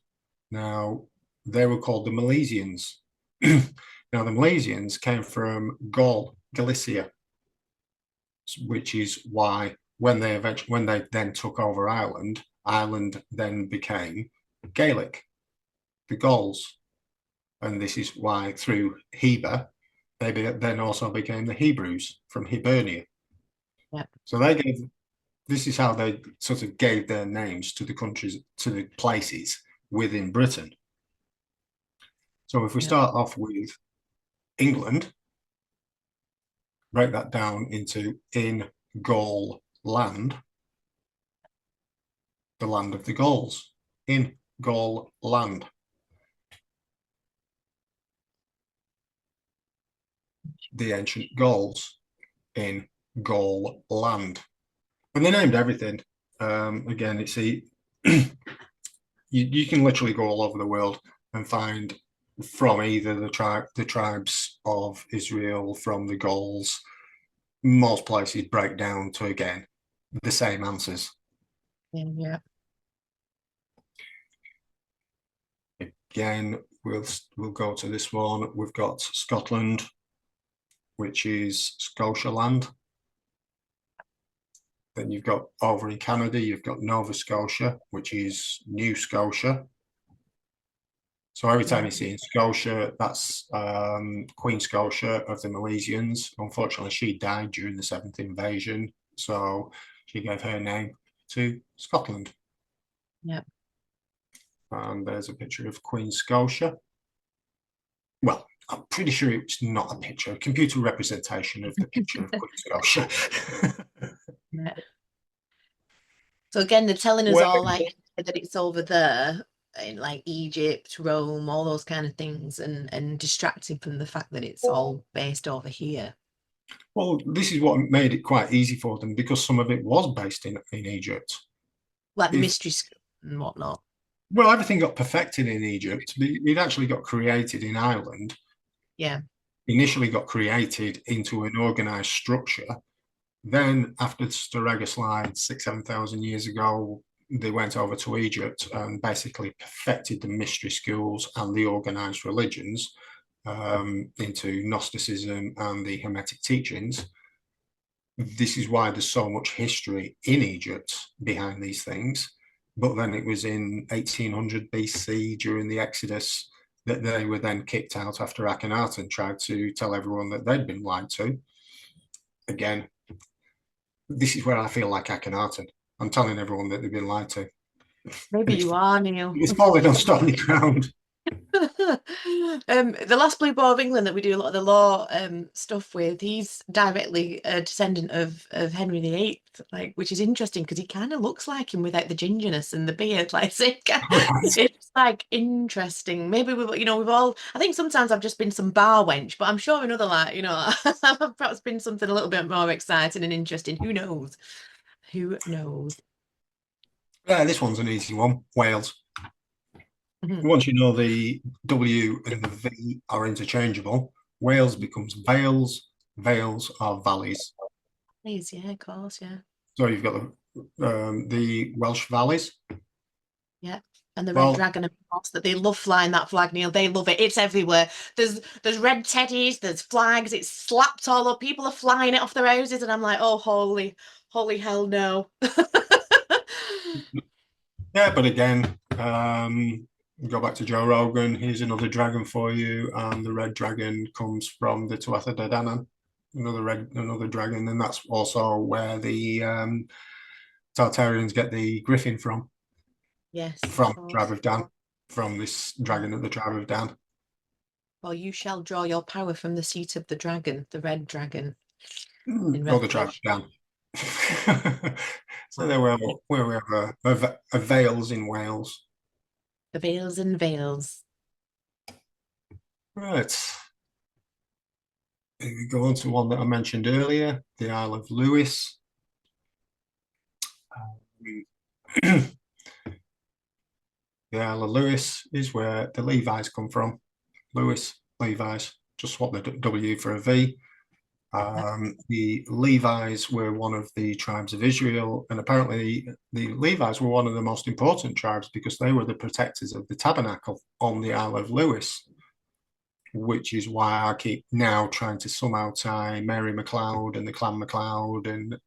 Now, they were called the Milesians. Now, the Milesians came from Gaul, Galicia, which is why when they then took over Ireland, Ireland then became Gaelic, the Gauls. And this is why through Heber, they then also became the Hebrews from Hibernia. Yeah. So this is how they sort of gave their names to the countries, to the places within Britain. So if we start off with England, break that down into in Gaul land, the land of the Gauls, in Gaul land. The ancient Gauls in Gaul land. And they named everything. Again, it's you can literally go all over the world and find from either the tribes of Israel, from the Gauls. Most places break down to, again, the same answers. Yeah. Again, we'll go to this one. We've got Scotland, which is Scotia land. Then you've got over in Canada, you've got Nova Scotia, which is New Scotia. So every time you see in Scotia, that's Queen Scotia of the Milesians. Unfortunately, she died during the 7th invasion, so she gave her name to Scotland. Yep. And there's a picture of Queen Scotia. Well, I'm pretty sure it's not a picture, a computer representation of the picture of Queen Scotia. Yeah. So again, they're telling us all like that it's over there in like Egypt, Rome, all those kind of things, and distracting from the fact that it's all based over here. Well, this is what made it quite easy for them, because some of it was based in Egypt. Like the mystery school and whatnot. Well, everything got perfected in Egypt. It actually got created in Ireland. Yeah. Initially got created into an organized structure. Then, after the slide 6,000-7,000 years ago, they went over to Egypt and basically perfected the mystery schools and the organized religions into Gnosticism and the Hermetic teachings. This is why there's so much history in Egypt behind these things. But then it was in 1800 BC during the Exodus that they were then kicked out after Akhenaten tried to tell everyone that they'd been lied to. Again, this is where I feel like Akhenaten. I'm telling everyone that they've been lied to. Maybe you are, Neil. It's falling on stony ground. The last Blue Boar of England that we do a lot of the law stuff with, he's directly a descendant of Henry VIII, like, which is interesting because he kind of looks like him without the gingerness and the beard. Like, so it's like interesting. Maybe we've all. I think sometimes I've just been some bar wench, but I'm sure another I've perhaps been something a little bit more exciting and interesting. Who knows? Who knows? Yeah, this one's an easy one. Wales. Once you know the W and the V are interchangeable, Wales becomes Vales. Vales are valleys. Valleys, yeah, of course, yeah. So you've got the Welsh valleys. Yeah. And the red dragon, of course, that they love flying that flag, Neil. They love it. It's everywhere. There's red teddies, there's flags, it's slapped all up. People are flying it off their houses, and I'm like, oh, holy hell no. Yeah, but again, go back to Joe Rogan. Here's another dragon for you, and the red dragon comes from the Tuatha De Danann, another dragon, and that's also where the Tartarians get the griffin from. Yes, from the tribe of Dan, from this dragon of the tribe of Dan. Well, you shall draw your power from the seat of the dragon, the red dragon. Or the tribe of Dan. So there we have a Vales in Wales. The Vales and Vales. Right. We go on to one that I mentioned earlier, the Isle of Lewis. The Isle of Lewis is where the Levi's come from. Lewis, Levi's, just swap the W for a V. The Levi's were one of the tribes of Israel, and apparently the Levi's were one of the most important tribes because they were the protectors of the tabernacle on the Isle of Lewis, which is why I keep now trying to somehow tie Mary MacLeod and the Clan MacLeod and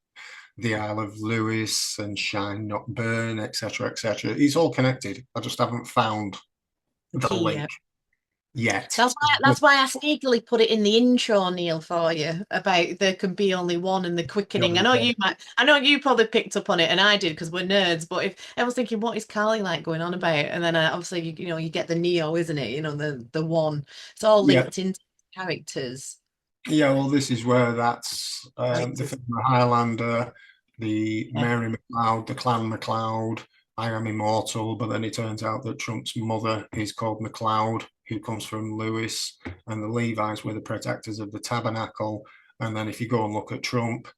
the Isle of Lewis and Shine Not Burn, etc., etc. It's all connected. I just haven't found the link yet. That's why I sneakily put it in the intro, Neil, for you, about there can be only one and the quickening. I know you probably picked up on it, and I did because we're nerds. But if I was thinking, what is Carly like going on about? And then obviously you get the Neo, isn't it? The one. It's all linked into characters. Yeah, well, this is where that's the Highlander, the Mary MacLeod, the Clan MacLeod. I am immortal, but then it turns out that Trump's mother is called MacLeod, who comes from Lewis, and the Levi's were the protectors of the tabernacle. And then if you go and look at Trump,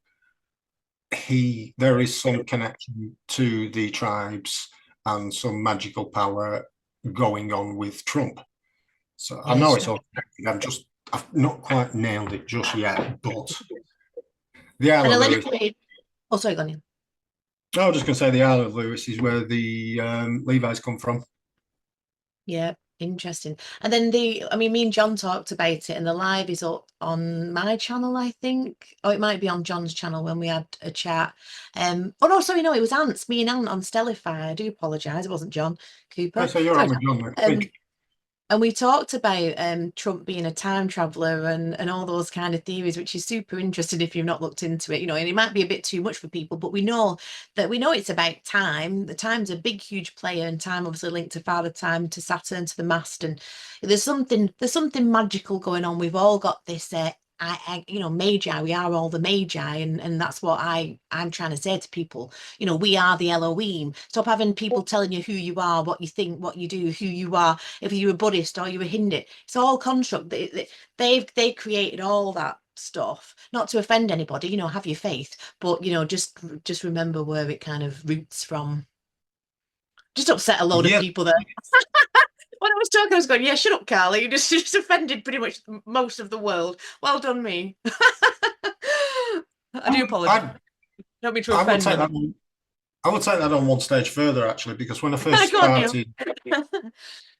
there is some connection to the tribes and some magical power going on with Trump. So I know it's all connected. I've not quite nailed it just yet, but the Isle of Lewis. Oh, sorry, go on. I was just going to say the Isle of Lewis is where the Levi's come from. Yeah, Interesting. And then I mean, me and John talked about it, and the live is up on my channel, I think. Oh, it might be on John's channel when we had a chat. Oh no, sorry, no, it was Ants, me and Ant on Stellify. I do apologise, it wasn't John Cooper. So you're Sorry, on with John next John. week. And we talked about Trump being a time traveler and all those kind of theories, which is super interesting if you've not looked into it, you know, and it might be a bit too much for people, but we know it's about time. The time's a big, huge player, and time obviously linked to Father Time, to Saturn, to the mast, and there's something magical going on. We've all got this you know, magi, we are all the magi, and that's what I'm trying to say to people. You know, we are the Elohim. Stop having people telling you who you are, what you think, what you do, who you are, if you're a Buddhist or you're a Hindu. It's all construct. They created all that stuff, not to offend anybody, you know, have your faith, but you know, just remember where it kind of roots from. Just upset a load of Yeah, people there. When I was talking, I was going, yeah, shut up, Carly. You just offended pretty much most of the world. Well done, me. I do apologise. Don't mean to I would offend take them. that. I would take that on one stage further, actually, because when I first Go on, Neil. started,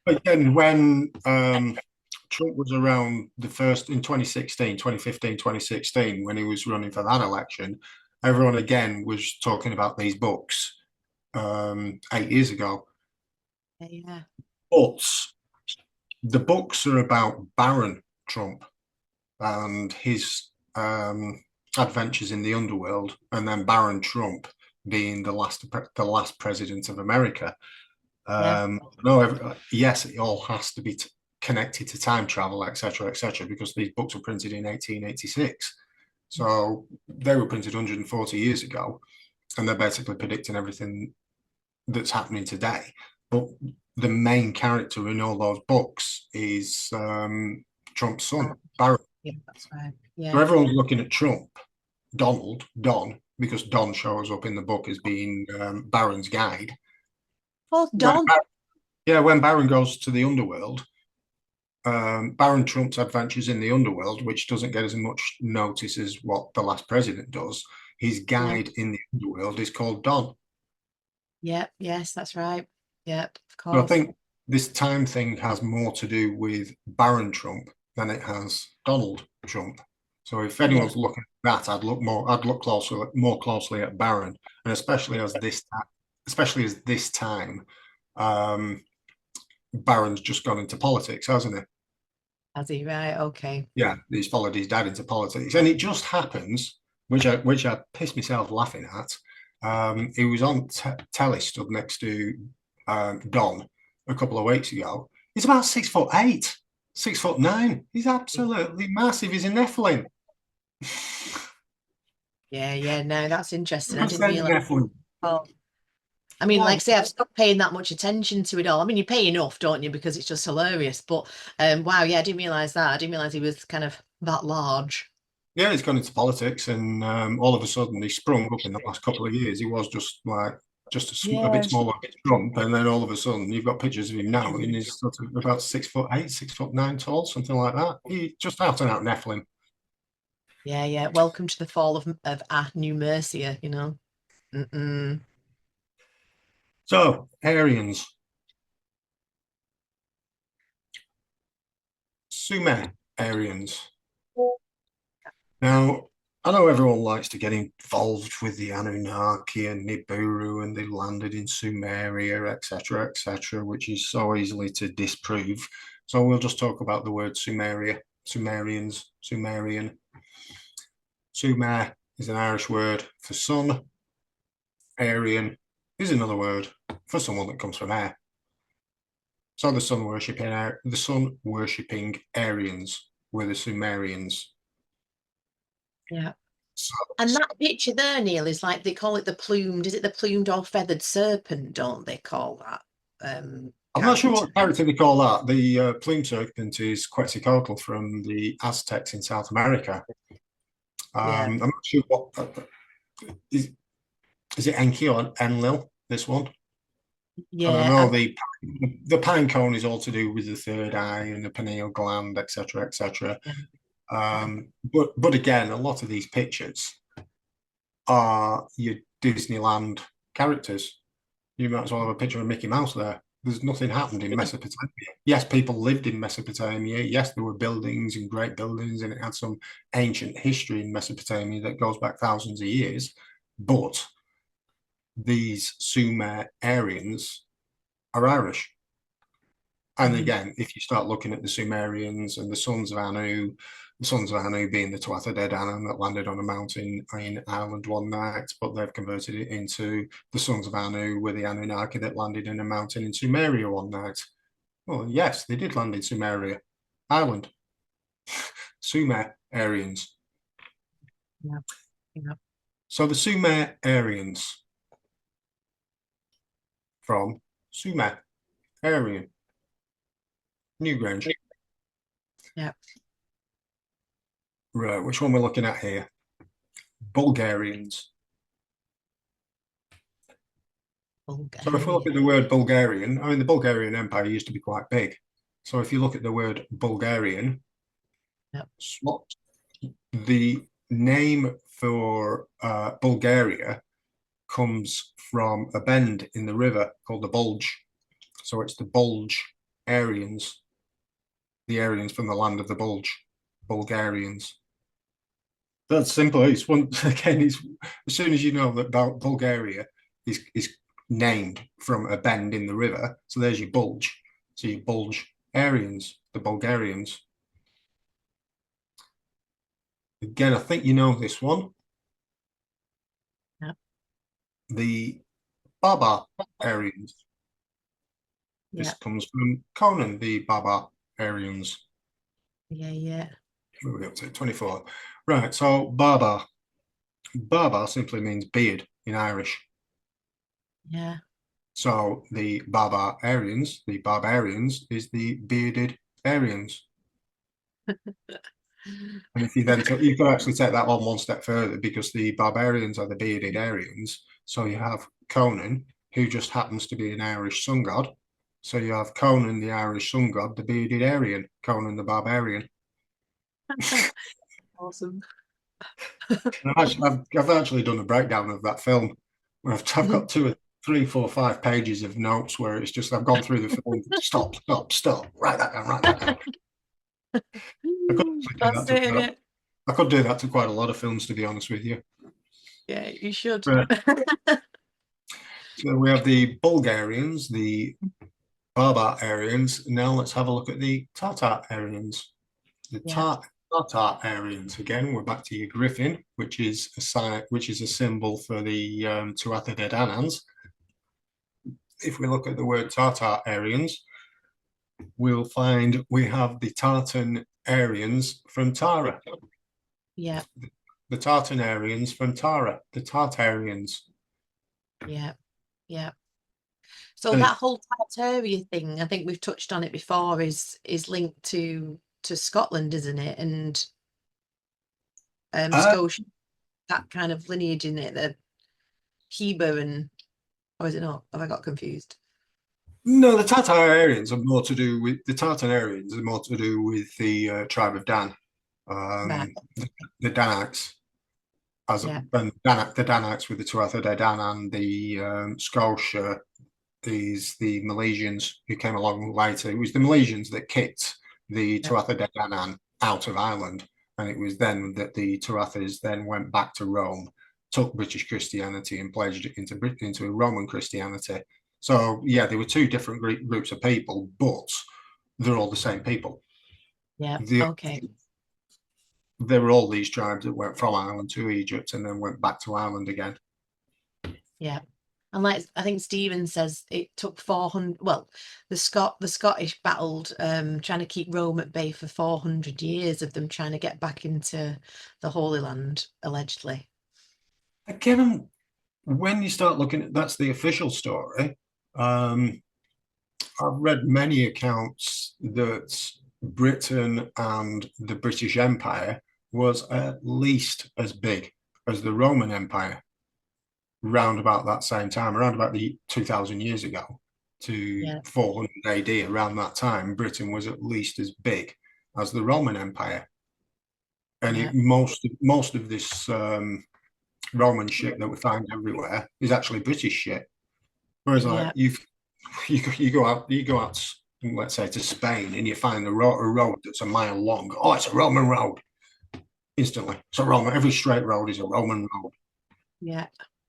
again, when Trump was around the first in 2016, 2015, 2016, when he was running for that election, everyone again was talking about these books 8 years ago. Yeah. But the books are about Baron Trump and his adventures in the underworld, and then Baron Trump being the last president of America. No, yes, it all has to be connected to time travel, etc., because these books were printed in 1886. So they were printed 140 years ago, and they're basically predicting everything that's happening today. But the main character in all those books is Trump's son, Baron. Yeah, that's right. Yeah. So everyone's looking at Trump, Don, because Don shows up in the book as being Baron's guide. Oh, Don. When Baron goes to the underworld, Baron Trump's adventures in the underworld, which doesn't get as much notice as what the last president does, his guide in the underworld is called Don. Yep, yes, that's right. Yep, of So I course. think this time thing has more to do with Baron Trump than it has Donald Trump. So if anyone's looking at that, I'd look more closely at Baron, and especially as this time, Baron's just gone into politics, hasn't he? Has he? Right. Okay. Yeah, he's followed his dad into politics, and it just happens, which I pissed myself laughing at. He was on telly, stood next to Don a couple of weeks ago. He's about 6'8", 6'9". He's absolutely massive. He's a Nephilim. Yeah. No, that's interesting. I didn't realize. Nephilim. Oh, I mean, like I say, I've stopped paying that much attention to it all. I mean, you pay enough, don't you? Because it's just hilarious. But wow, yeah, I didn't realize that. I didn't realize he was kind of that large. Yeah, he's gone into politics, and all of a sudden he sprung up in the last couple of years. He was just a bit smaller than Trump, and then all of a sudden you've got pictures of him now, and he's sort of about 6'8", 6'9" tall, something like that. He's just out and out Nephilim. Yeah. Welcome to the fall of New Mercia, you know. So, Aryans. Sumerians. Now, I know everyone likes to get involved with the Anunnaki and Nibiru, and they landed in Sumeria, etc., which is so easily to disprove. So we'll just talk about the word Sumeria, Sumerians, Sumerian. Sumer is an Irish word for sun. Aryan is another word for someone that comes from air. So the sun worshipping Aryans were the Sumerians. Yeah. And that picture there, Neil, is like they call it the plumed. Is it the plumed or feathered serpent? Don't they call that? I'm not sure what character they call that. The plume serpent is Quetzalcoatl from the Aztecs in South America. I'm not sure what is it Enki or Enlil, this one? Yeah. And I know the pine cone is all to do with the third eye and the pineal gland, etc. But again, a lot of these pictures are your Disneyland characters. You might as well have a picture of Mickey Mouse there. There's nothing happened in Mesopotamia. Yes, people lived in Mesopotamia. Yes, there were buildings and great buildings, and it had some ancient history in Mesopotamia that goes back thousands of years. But these Sumerians are Irish. And again, if you start looking at the Sumerians and the sons of Anu, the sons of Anu being the Tuatha De Danann that landed on a mountain in Ireland one night, but they've converted it into the sons of Anu with the Anunnaki that landed in a mountain in Sumeria one night. Well, yes, they did land in Sumeria, Ireland. Sumerians. Yeah. Yeah. So the Sumerians from Sumer, Aryan, Newgrange. Yeah. Right, which one we're looking at here? Bulgarians. So if we look at the word Bulgarian, I mean, the Bulgarian Empire used to be quite big. So if you look at the word Bulgarian, yep. The name for Bulgaria comes from a bend in the river called the Bulge. So it's the Bulge Aryans, the Aryans from the land of the Bulge, Bulgarians. That's simple. It's one again. It's as soon as you know that Bulgaria is named from a bend in the river. So there's your Bulge. So your Bulge Aryans, the Bulgarians. Again, I think you know this one. Yep. The Barbarians. This Yep. comes from Conan, the Barbarians. Yeah, yeah. Where are we up to? 24. Right, so Barbar. Barbar simply means beard in Irish. Yeah. So the Barbarians is the bearded Aryans. And if you then you could actually take that one step further, because the barbarians are the bearded Aryans. So you have Conan, who just happens to be an Irish sun god. So you have Conan, the Irish sun god, the bearded Aryan, Conan the barbarian. Awesome. I've actually done a breakdown of that film. I've got 2 or 3, 4, 5 pages of notes where it's just I've gone through the film. Stop. Write that down. I could do that to quite a lot of films, to be honest with you. Yeah, you should. Right. So we have the Bulgarians, the Barbarians. Now let's have a look at the Tartarians. The Tartarians. Again, we're back to your griffin, which is a symbol for the Tuatha De Dananns. If we look at the word Tartarians, we'll find we have the Tartan Aryans from Tara. Yeah. The Tartanarians from Tara, the Tartarians. Yeah. Yeah. So that whole Tartaria thing, I think we've touched on it before, is linked to Scotland, isn't it? And Scotia, that kind of lineage in it, the Heber and, or is it not? Have I got confused? No, the Tartarians are more to do with the tribe of Dan, Right. the Danites. The Danites with the Tuatha De Danann, the Scotia is the Milesians who came along later. It was the Milesians that kicked the Tuatha De Danann out of Ireland, and it was then that the Tuathas then went back to Rome, took British Christianity and pledged it into Roman Christianity. So yeah, there were 2 different groups of people, but they're all the same people. Yeah. Okay. There were all these tribes that went from Ireland to Egypt and then went back to Ireland again. Yeah. And like I think Stephen says, it took 400. Well, the Scottish battled, trying to keep Rome at bay for 400 years of them trying to get back into the Holy Land, allegedly. Again, when you start looking at that's the official story. I've read many accounts that Britain and the British Empire was at least as big as the Roman Empire round about that same time, around about the 2,000 years ago to 400 AD. Around that time, Britain was at least as big as the Roman Empire. And most of this Roman shit that we find everywhere is actually British shit. Whereas like You go out, let's say, to Spain, and you find a road that's a mile long. Oh, it's a Roman road. Instantly, it's a Roman. Every straight road is a Roman road. Yeah.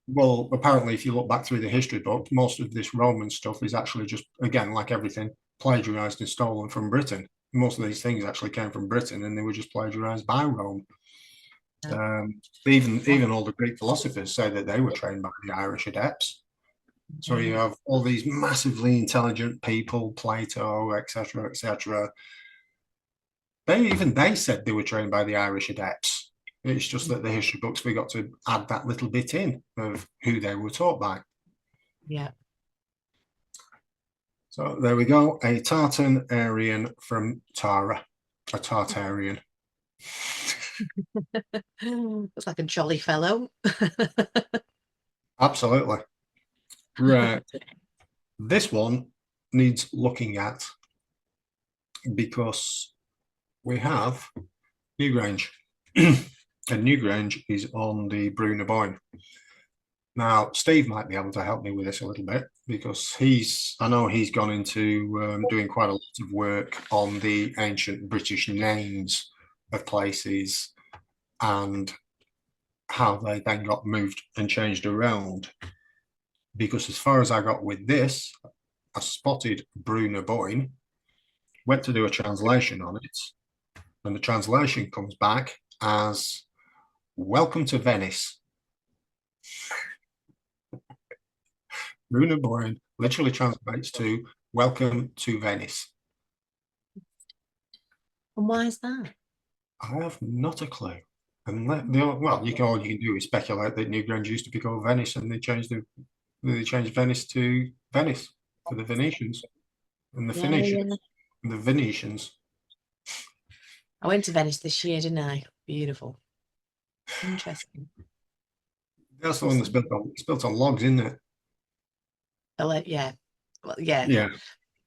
Well, apparently, if you look back through the history book, most of this Roman stuff is actually just, again, like everything, plagiarized and stolen from Britain. Most of these things actually came from Britain, and they were just plagiarized by Rome. Yeah. Even all the Greek philosophers say that they were trained by the Irish adepts. So you have all these massively intelligent people, Plato, etc., etc. They said they were trained by the Irish adepts. It's just that the history books forgot to add that little bit in of who they were taught by. Yeah. So there we go. A Tartarian from Tara, a Tartarian. Looks like a jolly fellow. Absolutely. Right. This one needs looking at because we have Newgrange. And Newgrange is on the Bruna Boyne. Now, Steve might be able to help me with this a little bit because I know he's gone into doing quite a lot of work on the ancient British names of places and how they then got moved and changed around. Because as far as I got with this, I spotted Bruna Boyne, went to do a translation on it, and the translation comes back as Welcome to Venice. Bruna Boyne literally translates to Welcome to Venice. And why is that? I have not a clue. And all you can do is speculate that Newgrange used to be called Venice, and they changed Venice to Venice for the Venetians and the Phoenicians and the Venetians. I went to Venice this year, didn't I? Beautiful. Interesting. That's the one that's built on logs, isn't it? Yeah. Well, yeah. Yeah.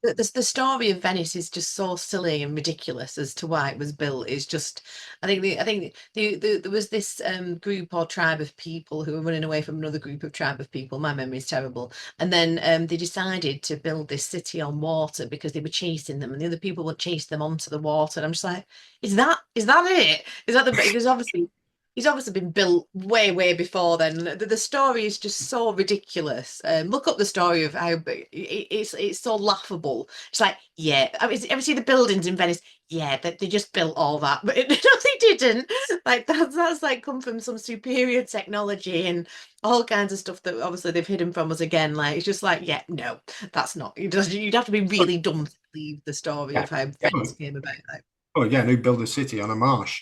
The story of Venice is just so silly and ridiculous as to why it was built. It's just, I think there was this group or tribe of people who were running away from another group of tribe of people. My memory is terrible. And then they decided to build this city on water because they were chasing them, and the other people would chase them onto the water. And I'm just like, is that it? Is that because obviously he's obviously been built way before then. The story is just so ridiculous. Look up the story of how it's so laughable. It's like, yeah, I mean, ever see the buildings in Venice? Yeah, they just built all that, but no, they didn't. Like that's like come from some superior technology and all kinds of stuff that obviously they've hidden from us again. Like it's just like, yeah, no, that's not. You'd have to be really dumb to believe the story of how Venice came about. Like, oh, again, who built a city on a marsh?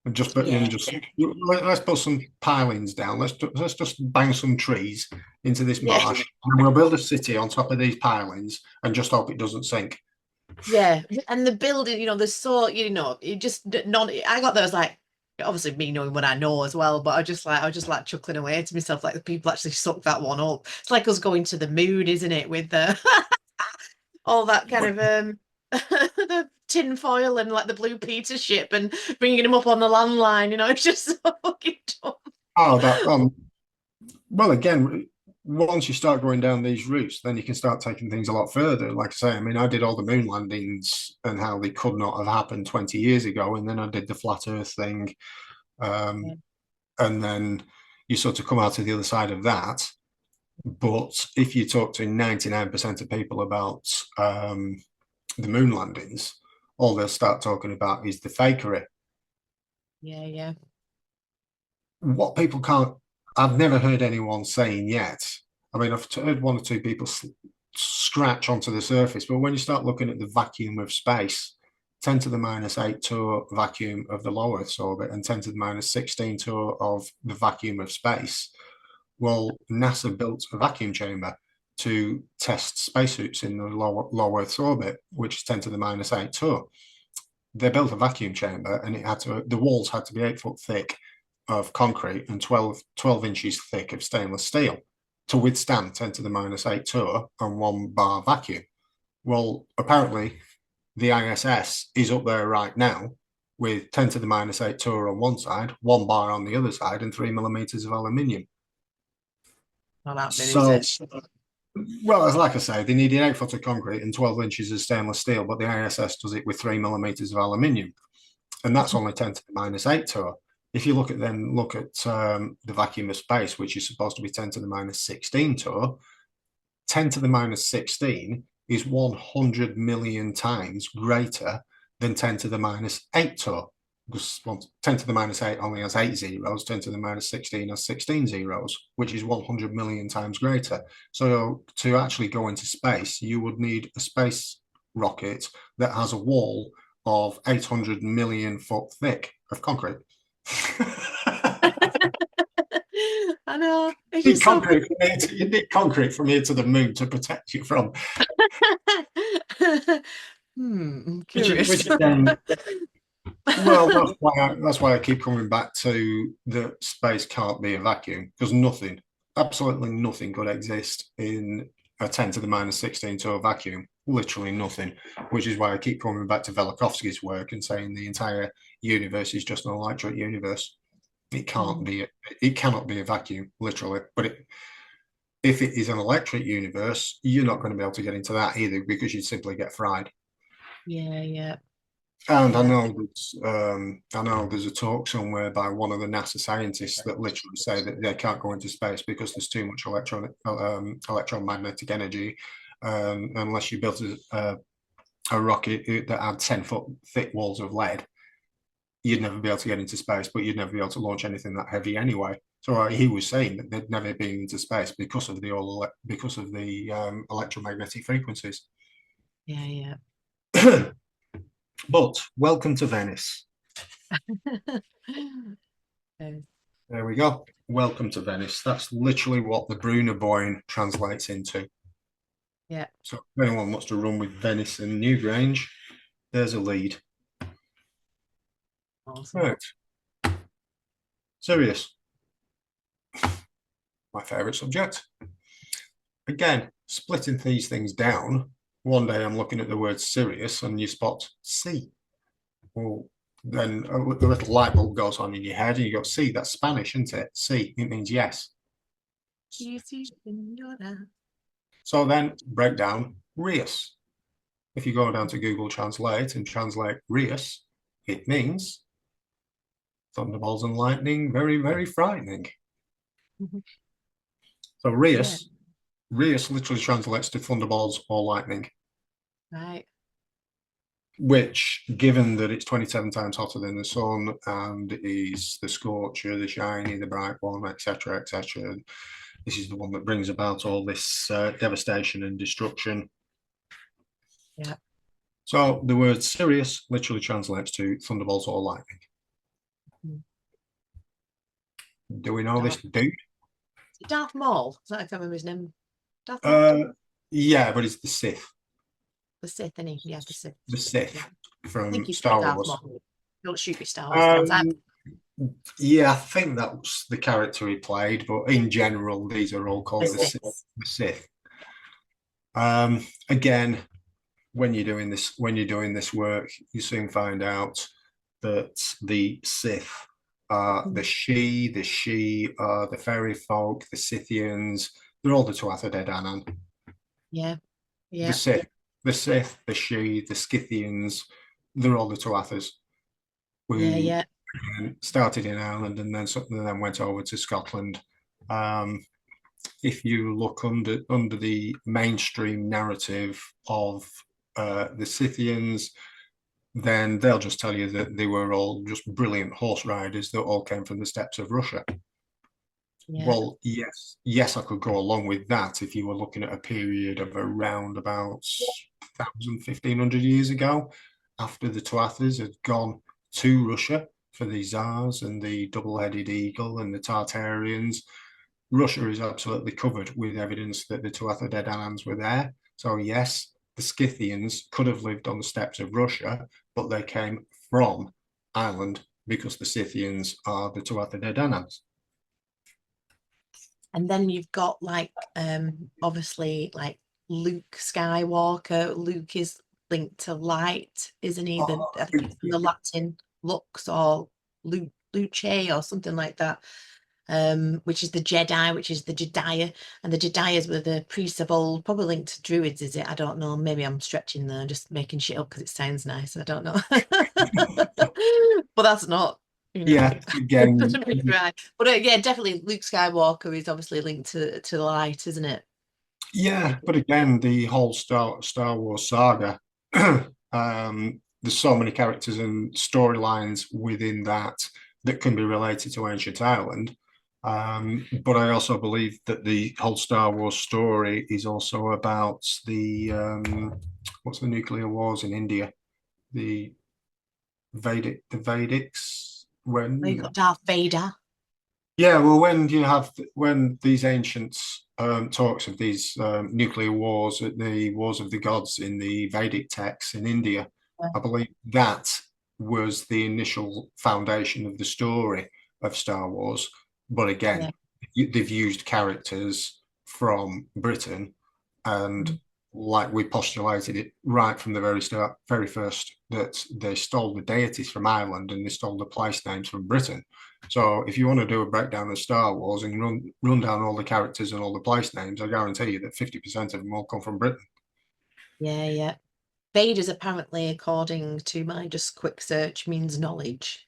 And let's put some pilings down. Let's just bang some trees into this marsh, and we'll build a city on top of these pilings, and just hope it doesn't sink. Yeah, and the building, there's so it just not. I got those like obviously me knowing what I know as well, but I was just like chuckling away to myself like the people actually sucked that one up. It's like us going to the moon, isn't it? With the all that kind of the tin foil and like the Blue Peter ship and bringing him up on the landline. It's just so fucking dumb. Oh, well, again, once you start going down these routes, then you can start taking things a lot further. Like I say, I mean, I did all the moon landings and how they could not have happened 20 years ago, and then I did the flat Earth thing, and then you sort of come out to the other side of that. But if you talk to 99% of people about the moon landings, all they'll start talking about is the fakery. Yeah. What people can't, I've never heard anyone saying yet. I mean, I've heard one or two people scratch onto the surface, but when you start looking at the vacuum of space, 10 to the minus 8 tour vacuum of the low Earth's orbit and 10 to the minus 16 tour of the vacuum of space, well, NASA built a vacuum chamber to test spacesuits in the low Earth's orbit, which is 10 to the minus 8 tour. They built a vacuum chamber, and the walls had to be 8 foot thick of concrete and 12 inches thick of stainless steel to withstand 10 to the minus 8 tour and 1 bar vacuum. Well, apparently the ISS is up there right now with 10 to the minus 8 tour on one side, 1 bar on the other side, and 3 millimeters of aluminium. Not happening, is it? Well, as like I say, they needed 8 foot of concrete and 12 inches of stainless steel, but the ISS does it with 3 millimeters of aluminium, and that's only 10 to the -8 torr. If you look at the vacuum of space, which is supposed to be 10 to the -16 torr, 10 to the -16 is 100 million times greater than 10 to the -8 torr. Because 10 to the -8 only has 8 zeros, 10 to the -16 has 16 zeros, which is 100 million times greater. So to actually go into space, you would need a space rocket that has a wall of 800 million foot thick of concrete. I know. It's You just so need concrete from here to the moon to protect you from. I'm curious. Which again, well, that's why I keep coming back to the space can't be a vacuum, because nothing, absolutely nothing could exist in a 10 to the -16 torr vacuum. Literally nothing, which is why I keep coming back to Velikovsky's work and saying the entire universe is just an electric universe. It can't be. It cannot be a vacuum, literally. But if it is an electric universe, you're not going to be able to get into that either, because you'd simply get fried. Yeah. And I know there's a talk somewhere by one of the NASA scientists that literally say that they can't go into space because there's too much electromagnetic energy. Unless you built a rocket that had 10-foot thick walls of lead, you'd never be able to get into space, but you'd never be able to launch anything that heavy anyway. So he was saying that they'd never been into space because of the electromagnetic frequencies. Yeah. But welcome to Venice. There we go. Welcome to Venice. That's literally what the Brunnerboyne translates into. Yeah. So if anyone wants to run with Venice and Newgrange, there's a lead. Awesome. Right. Sirius. My favourite subject. Again, splitting these things down. One day I'm looking at the word Sirius and you spot C. Well, then a little light bulb goes on in your head and you go, see, that's Spanish, isn't it? See, it means yes. So then break down Rius. If you go down to Google Translate and translate Rius, it means thunderbolts and lightning, very, very frightening. So Rius literally translates to thunderbolts or lightning. Right. Which, given that it's 27 times hotter than the sun and is the scorcher, the shiny, the bright one, etc., etc., this is the one that brings about all this devastation and destruction. Yeah. So the word Sirius literally translates to thunderbolts or lightning. Do we know this dude? Darth Maul. Is that, I can't remember his name. Darth Maul? Yeah, but it's the Sith. The Sith, isn't he? Yeah, the Sith. The Sith from I Star Wars. Don't shoot me, Star Wars fans. Yeah, I think that was the character he played, but in general, these are all called the Sith. Again, when you're doing this work, you soon find out that the Sith are the fairy folk, the Scythians. They're all the Tuatha De Danann. Yeah. The Sith, the Sidhe, the Scythians. They're all the Tuathas. Started in Ireland and then went over to Scotland. If you look under the mainstream narrative of the Scythians, then they'll just tell you that they were all just brilliant horse riders that all came from the steppes of Russia. Yeah. Well, yes, I could go along with that if you were looking at a period of around about 1,500 years ago, after the Tuathas had gone to Russia for the Tsars and the double-headed eagle and the Tartarians. Russia is absolutely covered with evidence that the Tuatha De Dananns were there. So yes, the Scythians could have lived on the steppes of Russia, but they came from Ireland because the Scythians are the Tuatha De Dananns. And then you've got obviously like Luke Skywalker. Luke is linked to light, isn't he? I think it's from the Latin lux or luce or something like that. which is the Jedi, which is the Jediah, and the Jediahs were the priests of old, probably linked to Druids, is it? I don't know. Maybe I'm stretching there, just making shit up because it sounds nice. I don't know. But that's not, you know. Yeah, again, Right. But yeah, definitely Luke Skywalker is obviously linked to the light, isn't it? yeah, but again, the whole Star Wars saga, there's so many characters and storylines within that that can be related to ancient Ireland. But I also believe that the whole Star Wars story is also about the what's the nuclear wars in India, the the Vedics Oh, you've when got Darth Vader. yeah, well, when these ancient talks of these nuclear wars, the wars of the gods in the Vedic texts in India, Yeah. I believe that was the initial foundation of the story of Star Wars. But Yeah. again, they've used characters from Britain, and Mm. like we postulated it right from the very start, very first, that they stole the deities from Ireland and they stole the place names from Britain. So if you want to do a breakdown of Star Wars and run down all the characters and all the place names, I guarantee you that 50% of them all come from Britain. Yeah, yeah. Vader's apparently, according to my just quick search, means knowledge.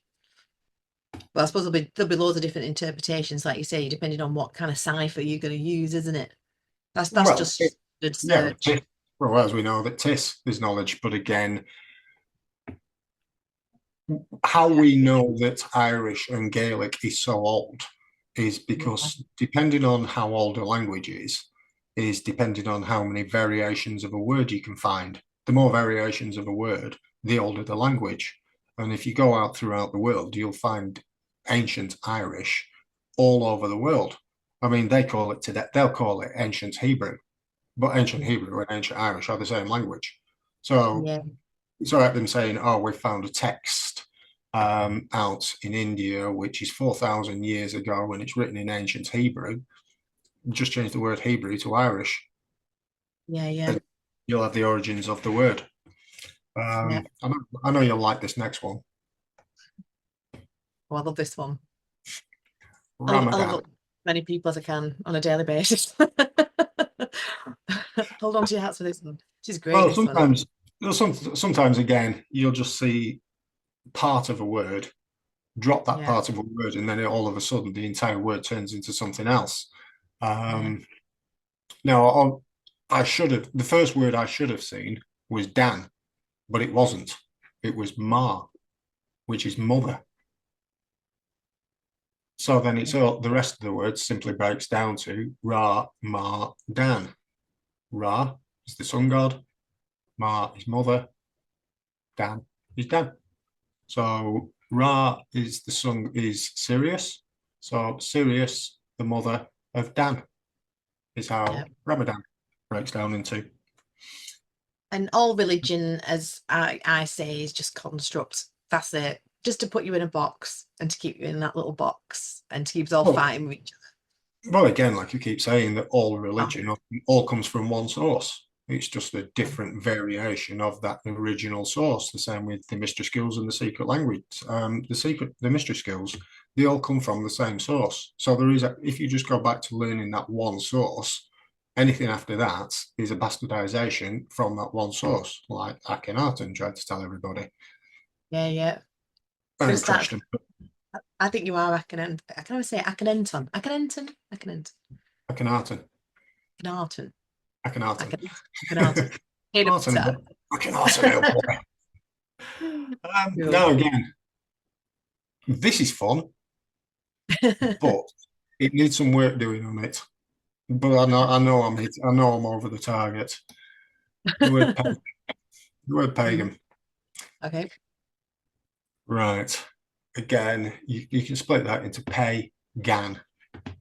Well, I suppose there'll be loads of different interpretations, like you say, depending on what kind of cipher you're going to use, isn't it? That's Well, just good yeah, search. well, as we know, that Tis is knowledge, but again, how we know that Irish and Gaelic is so old is Yeah, because depending on how old a language is depending on how many variations of a word you can find. The more variations of a word, the older the language. And if you go out throughout the world, you'll find ancient Irish all over the world. I mean, they call it today, they'll call it ancient Hebrew, but ancient yeah, Hebrew and ancient Irish are the same language. So yeah, it's all right them saying, oh, we found a text out in India, which is 4,000 years ago, and it's written in ancient Hebrew. Just change the word Hebrew to Irish, yeah, yeah, and you'll have the origins of the word. yeah. I know you'll like this next one. Oh, I love this one. I love Ramadan. as many people as I can on a daily basis. Hold on to your hats for this one. She's great, Well, this one. sometimes again, you'll just see part of a word, drop that Yeah, part of a word, and then all of a sudden the entire word turns into something else. yeah, Now, I should have, the first word I should have seen was Dan, but it wasn't. It was Ma, which is mother. So then it's yeah, all, the rest of the word simply breaks down to Ra, Ma, Dan. Ra is the sun god, Ma is mother, Dan is Dan. So Ra is the sun is Sirius. So Sirius, the mother of Dan, is yeah. how Ramadan breaks down into. And all religion, as I say, is just construct. That's it. Just to put you in a box and to keep you in that little box and to keep us all Well, fighting with each well, again, like you keep saying, that all other. religion all comes from one source. It's just a different variation of that original source. The same with the mystery skills and the secret language. The mystery skills, they all come from the same source. So there is, if you just go back to learning that one source, anything after that is a bastardization from that one source, like Akhenaten tried to tell everybody. Yeah, yeah. Gonna And start. Christian, I think you are Akhenaten. I can always say Akhenaten. Akhenaten. Akhenaten. Akhenaten, Akhenaten. Akhenaten, Akhenaten. Hey, Akhenaten, Peter. Akhenaten, oh boy. Good. Now again, this is fun, but it needs some work doing on it. But I know I'm over the target. The word, the word Mhm. pagan, Okay. right? Again, you can split that into pay-gan, Yeah.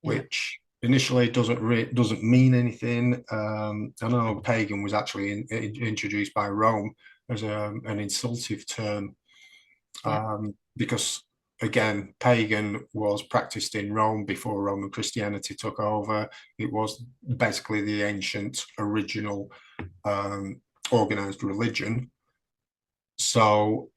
which initially doesn't mean anything. I know pagan was actually introduced by Rome as an insultive term, Yeah. because again, pagan was practiced in Rome before Roman Christianity took over. It was basically the ancient original organized religion. So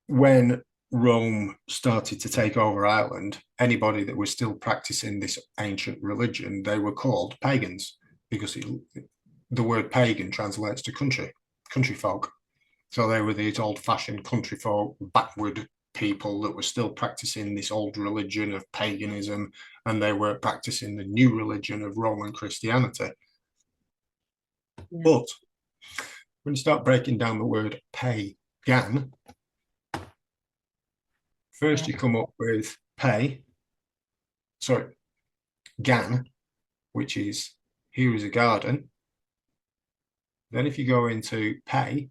when Rome started to take over Ireland, anybody that was still practicing this ancient religion, they were called pagans, because the word pagan translates to country folk. So they were these old-fashioned country folk, backward people that were still practicing this old religion of paganism, and they were practicing the new religion of Roman Christianity. Yeah. But when you start breaking down the word pagan, first you come up with gan, which is here is a garden. Then if you go into pay,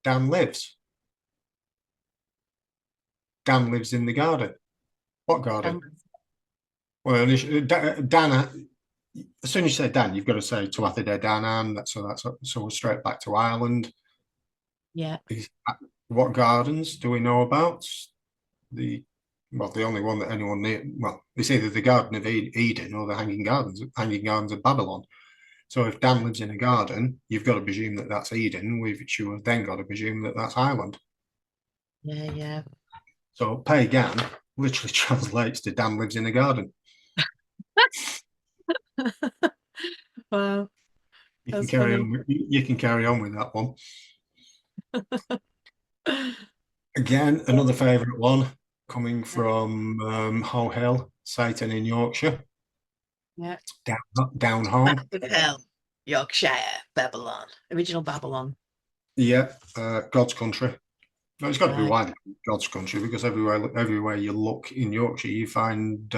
Dan lives. Dan lives in the garden. What garden? Well, Dan, as soon as you say Dan, you've got to say Tuatha De Danann. So we're straight back to Ireland. Yeah. What gardens do we know about? The only one that anyone it's either the Garden of Eden or the Hanging Gardens of Babylon. So if Dan lives in a garden, you've got to presume that that's Eden, which you have then got to presume that that's Ireland. Yeah, yeah. So pagan literally translates to Dan lives in a garden. Wow. You can carry on with that one. Again, another favourite one coming from Hoe Hill, Satan in Yorkshire. Yeah. Down home. Back of hell, Yorkshire, Babylon, original Babylon. Yeah, God's country. No, it's got to be Right. widely God's country, because everywhere you look in Yorkshire, you find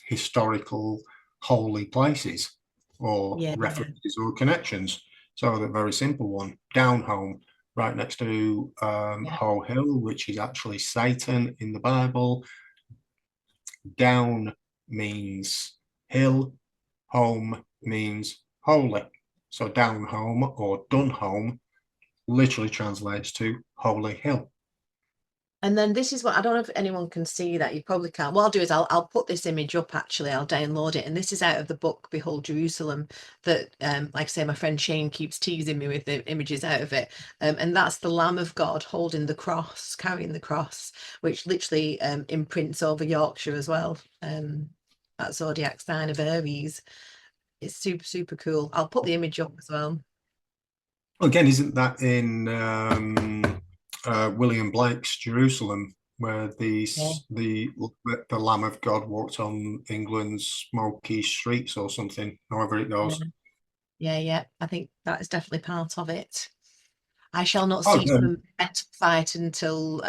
historical holy places or references or connections. So the very simple one, down home, right next to Hoe Hill, which is actually Satan in the Bible. Down means hill, home means holy. So down home or dun home literally translates to holy hill. And then this is what, I don't know if anyone can see that, you probably can't. What I'll do is I'll put this image up, actually. I'll download it, and this is out of the book Behold Jerusalem that like I say, my friend Shane keeps teasing me with the images out of it, and that's the Lamb of God holding the cross, carrying the cross, which literally imprints over Yorkshire as well. That zodiac sign of Aries. It's super cool. I'll put the image up as well. Again, isn't that in William Blake's Jerusalem, where the Lamb of God walked on England's smoky streets or something, however it goes? Yeah. I think that is definitely part of it. I shall not cease from fight until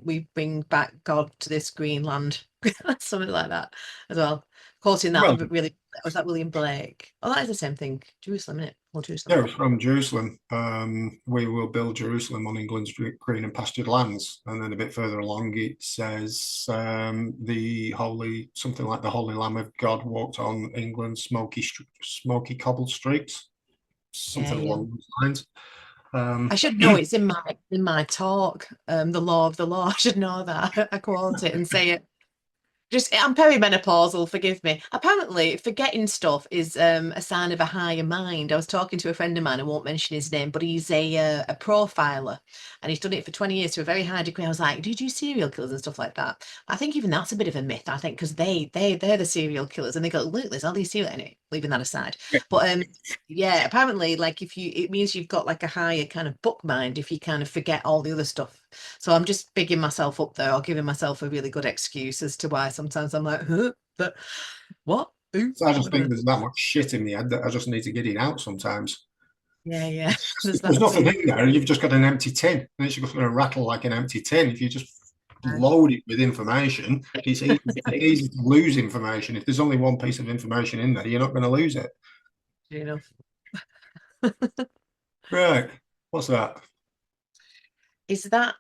we bring back God to this green land. Something like that as well. Quoting that really, was that William Blake? Oh, that is the same thing. Jerusalem, isn't it? Or Jerusalem. Yeah, it's from Jerusalem. We will build Jerusalem on England's green and pastured lands. And then a bit further along, it says something like the Holy Lamb of God walked on England's smoky cobbled streets. Something along those lines. I should know it's in my talk, the law of the law. I should know that. I quote it and say it. I'm perimenopausal, forgive me. Apparently, forgetting stuff is a sign of a higher mind. I was talking to a friend of mine, I won't mention his name, but he's a profiler, and he's done it for 20 years to a very high degree. I was like, do you do serial killers and stuff like that? I think even that's a bit of a myth, I think, because they're the serial killers, and they go, look, there's all these serial, anyway, leaving that aside. But yeah, apparently, like, it means you've got like a higher kind of book mind if you kind of forget all the other stuff. So I'm just bigging myself up there, or giving myself a really good excuse as to why sometimes I'm like, huh? But what? So I just think there's that much shit in the head that I just need to get it out sometimes. Yeah. There's nothing in there. You've just got an empty tin, and it's just going to rattle like an empty tin. If you just load it with information, it's easy to lose information. If there's only one piece of information in there, you're not going to lose it. Enough. Right. What's that? Is that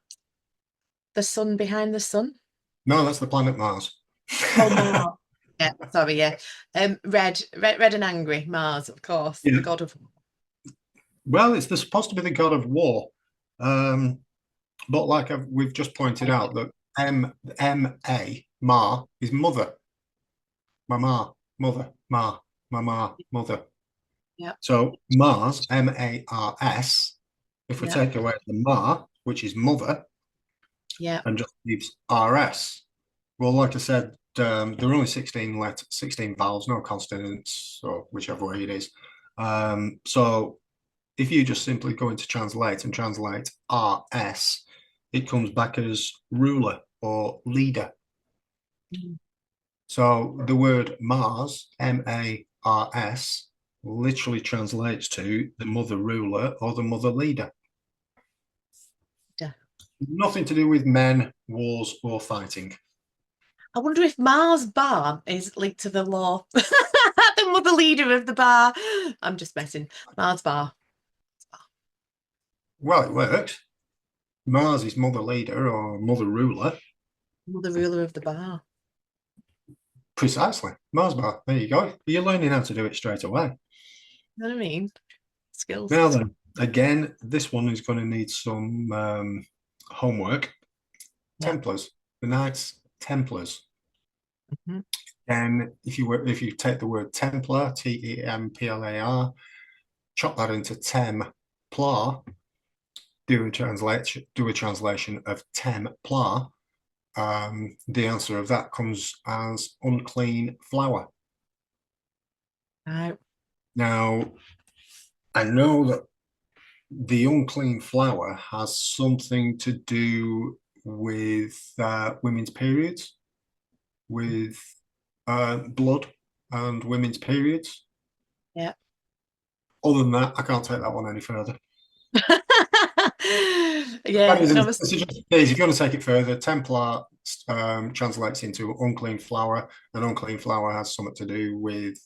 the sun behind the sun? No, that's the planet Mars. Oh, Mars. Yeah, sorry, yeah. Red and angry, Mars, of course, the god of. Well, it's supposed to be the god of war, but like we've just pointed out, that M-A, Ma, is mother. Mama, mother, Ma, mama, mother. Yeah. So Mars, M-A-R-S, if we take away the Ma, which is mother, Yeah. and just leaves RS. Well, like I said, there are only 16 vowels, no consonants, or whichever way it is. So if you just simply go into translate and translate RS, it comes back as ruler or leader. Mm. So the word Mars, Mars, literally translates to the mother ruler or the mother leader. Yeah. Nothing to do with men, wars, or fighting. I wonder if Mars bar is linked to the law. The mother leader of the bar. I'm just messing. Mars bar. Well, it works. Mars is mother leader or mother ruler. Mother ruler of the bar. Precisely. Mars bar. There you go. You're learning how to do it straight away. You know what I mean? Skills. Now then, again, this one is going to need some homework. Yeah. Templars, the Knights Templars. Mm-hmm. And if you take the word Templar, Templar, chop that into Templar, do a translation of Templar. The answer of that comes as unclean flower. Right. Now, I know that the unclean flower has something to do with women's periods, with blood and women's periods. Yeah. Other than that, I can't take that one any further. Yeah. If you want to take it further, Templar translates into unclean flower, and unclean flower has something to do with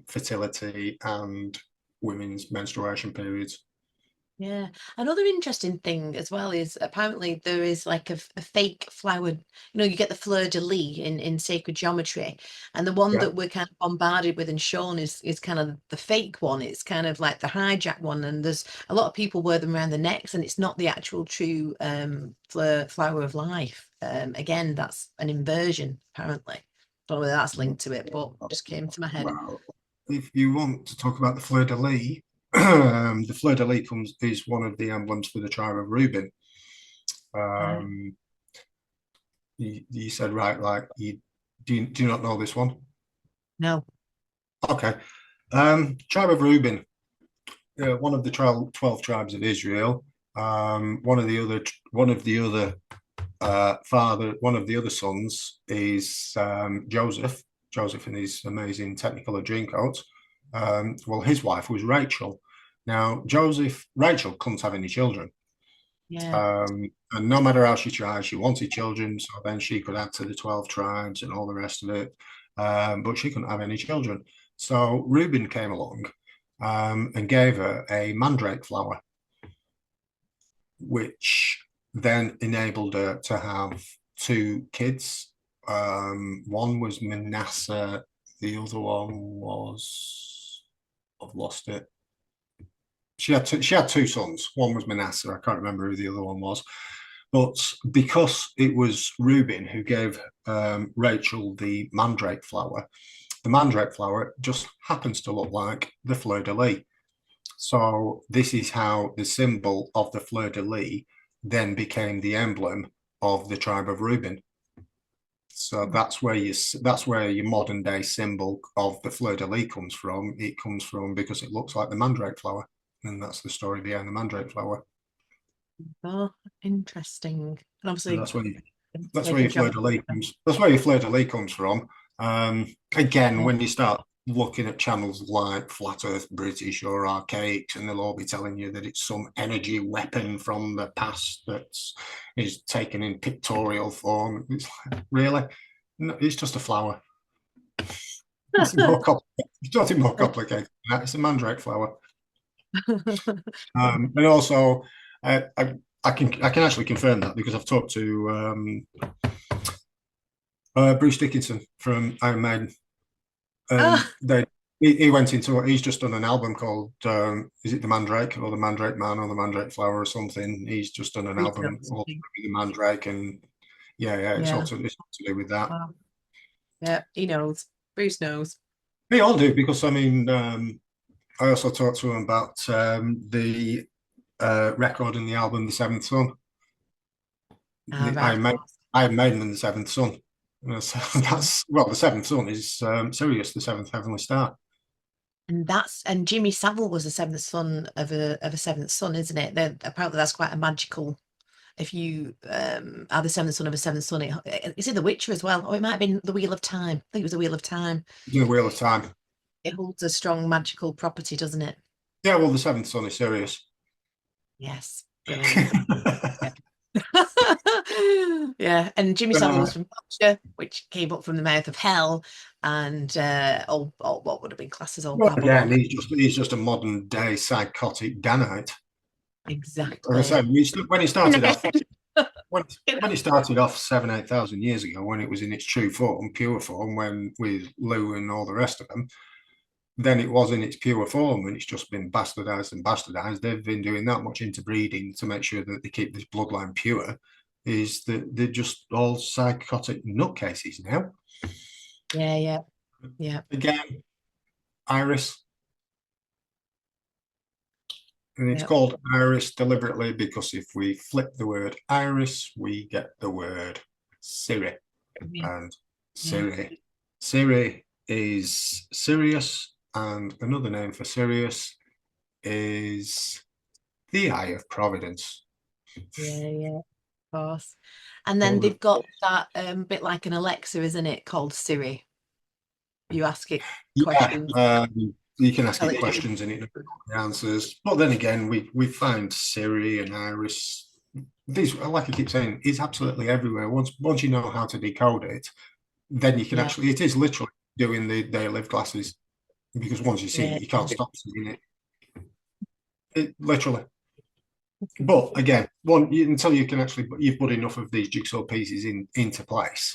fertility and women's menstruation periods. Yeah. Another interesting thing as well is apparently there is like a fake flower. You get the fleur-de-lis in sacred geometry, and the one Yeah. that we're kind of bombarded with and shown is kind of the fake one. It's kind of like the hijacked one, and there's a lot of people wear them around the necks, and it's not the actual true flower of life. Again, that's an inversion apparently. Don't know whether that's linked to it, but it just came to my head. Well, if you want to talk about the fleur-de-lis, the fleur-de-lis is one of the emblems for the tribe of Reuben. You said right, like you do not know this one? No. Okay. Tribe of Reuben, one of the 12 tribes of Israel. One of the other sons is Joseph. Joseph in his amazing Technicolor Dreamcoat. Well, his wife was Rachel. Now, Rachel couldn't have any children. Yeah. And no matter how she tried, she wanted children. So then she could add to the 12 tribes and all the rest of it. But she couldn't have any children. So Reuben came along and gave her a mandrake flower, which then enabled her to have two kids. One was Manasseh, the other one was, I've lost it. She had two sons. One was Manasseh. I can't remember who the other one was. But because it was Reuben who gave Rachel the mandrake flower just happens to look like the fleur-de-lis. So this is how the symbol of the fleur-de-lis then became the emblem of the tribe of Reuben. So that's where your modern day symbol of the fleur-de-lis comes from. It comes from because it looks like the mandrake flower, and that's the story behind the mandrake flower. Oh, interesting. And obviously, that's where your fleur-de-lis comes. That's where your fleur-de-lis comes from. Again, when you start looking at channels like Flat Earth British or Archaics, and they'll all be telling you that it's some energy weapon from the past that is taken in pictorial form. It's like, really? No, it's just a flower. It's nothing more complicated than that. It's a mandrake flower. And also, I can actually confirm that because I've talked to Bruce Dickinson from Iron Maiden. He went into he's just done an album called is it the Mandrake or the Mandrake Man or the Mandrake Flower or something. He's just done an album called the Mandrake, and it's all to do with that. Wow. Yeah, he knows. Bruce knows. They all do because I mean I also talked to him about the record and the album The Seventh Son. Ah, right, I of made course. I made them the seventh son. So that's the seventh son is Sirius, the seventh heavenly star. And Jimmy Savile was the seventh son of a seventh son, isn't it? Apparently that's quite a magical. If you are the seventh son of a seventh son, it's in The Witcher as well. Or it might have been the Wheel of Time. I think it was the Wheel of Time. The Wheel of Time. It holds a strong magical property, doesn't it? Yeah, well, the seventh son is Sirius. Yes, brilliant. Yeah. Yeah, and Jimmy Savile was from Yorkshire, which came up from the mouth of hell, and all what would have been classed as old Well, again, Babylon. he's just a modern day psychotic Danite. Like I Exactly. said, when he started off, when You when it started off 7,000-8,000 years ago, when it was in its true form, pure form, when with Lou and all the rest of them, then it was in its pure form, and it's just been bastardized and bastardized. They've been doing that much interbreeding to make sure that they keep this bloodline pure. Is that they're just all psychotic nutcases now? yeah, yeah. Again, Iris, and it's Yeah. called Iris deliberately because if we flip the word Iris, we get the word Siri. Yeah. And Siri is Sirius, and another name for Sirius is the Eye of Providence. Yeah, of course. And then So they've got that bit like an Alexa, isn't it, called Siri? You ask it questions, you can ask tell it it to questions and it knows the answers. But then again, we find Siri and Iris. These, like I keep saying, is absolutely everywhere. Once you know how to decode it, then you can yeah, actually. It is literally doing the they live glasses, because once you see yeah, it, you can't stop seeing it. It literally. But again, until you can actually you've put enough of these jigsaw pieces into place,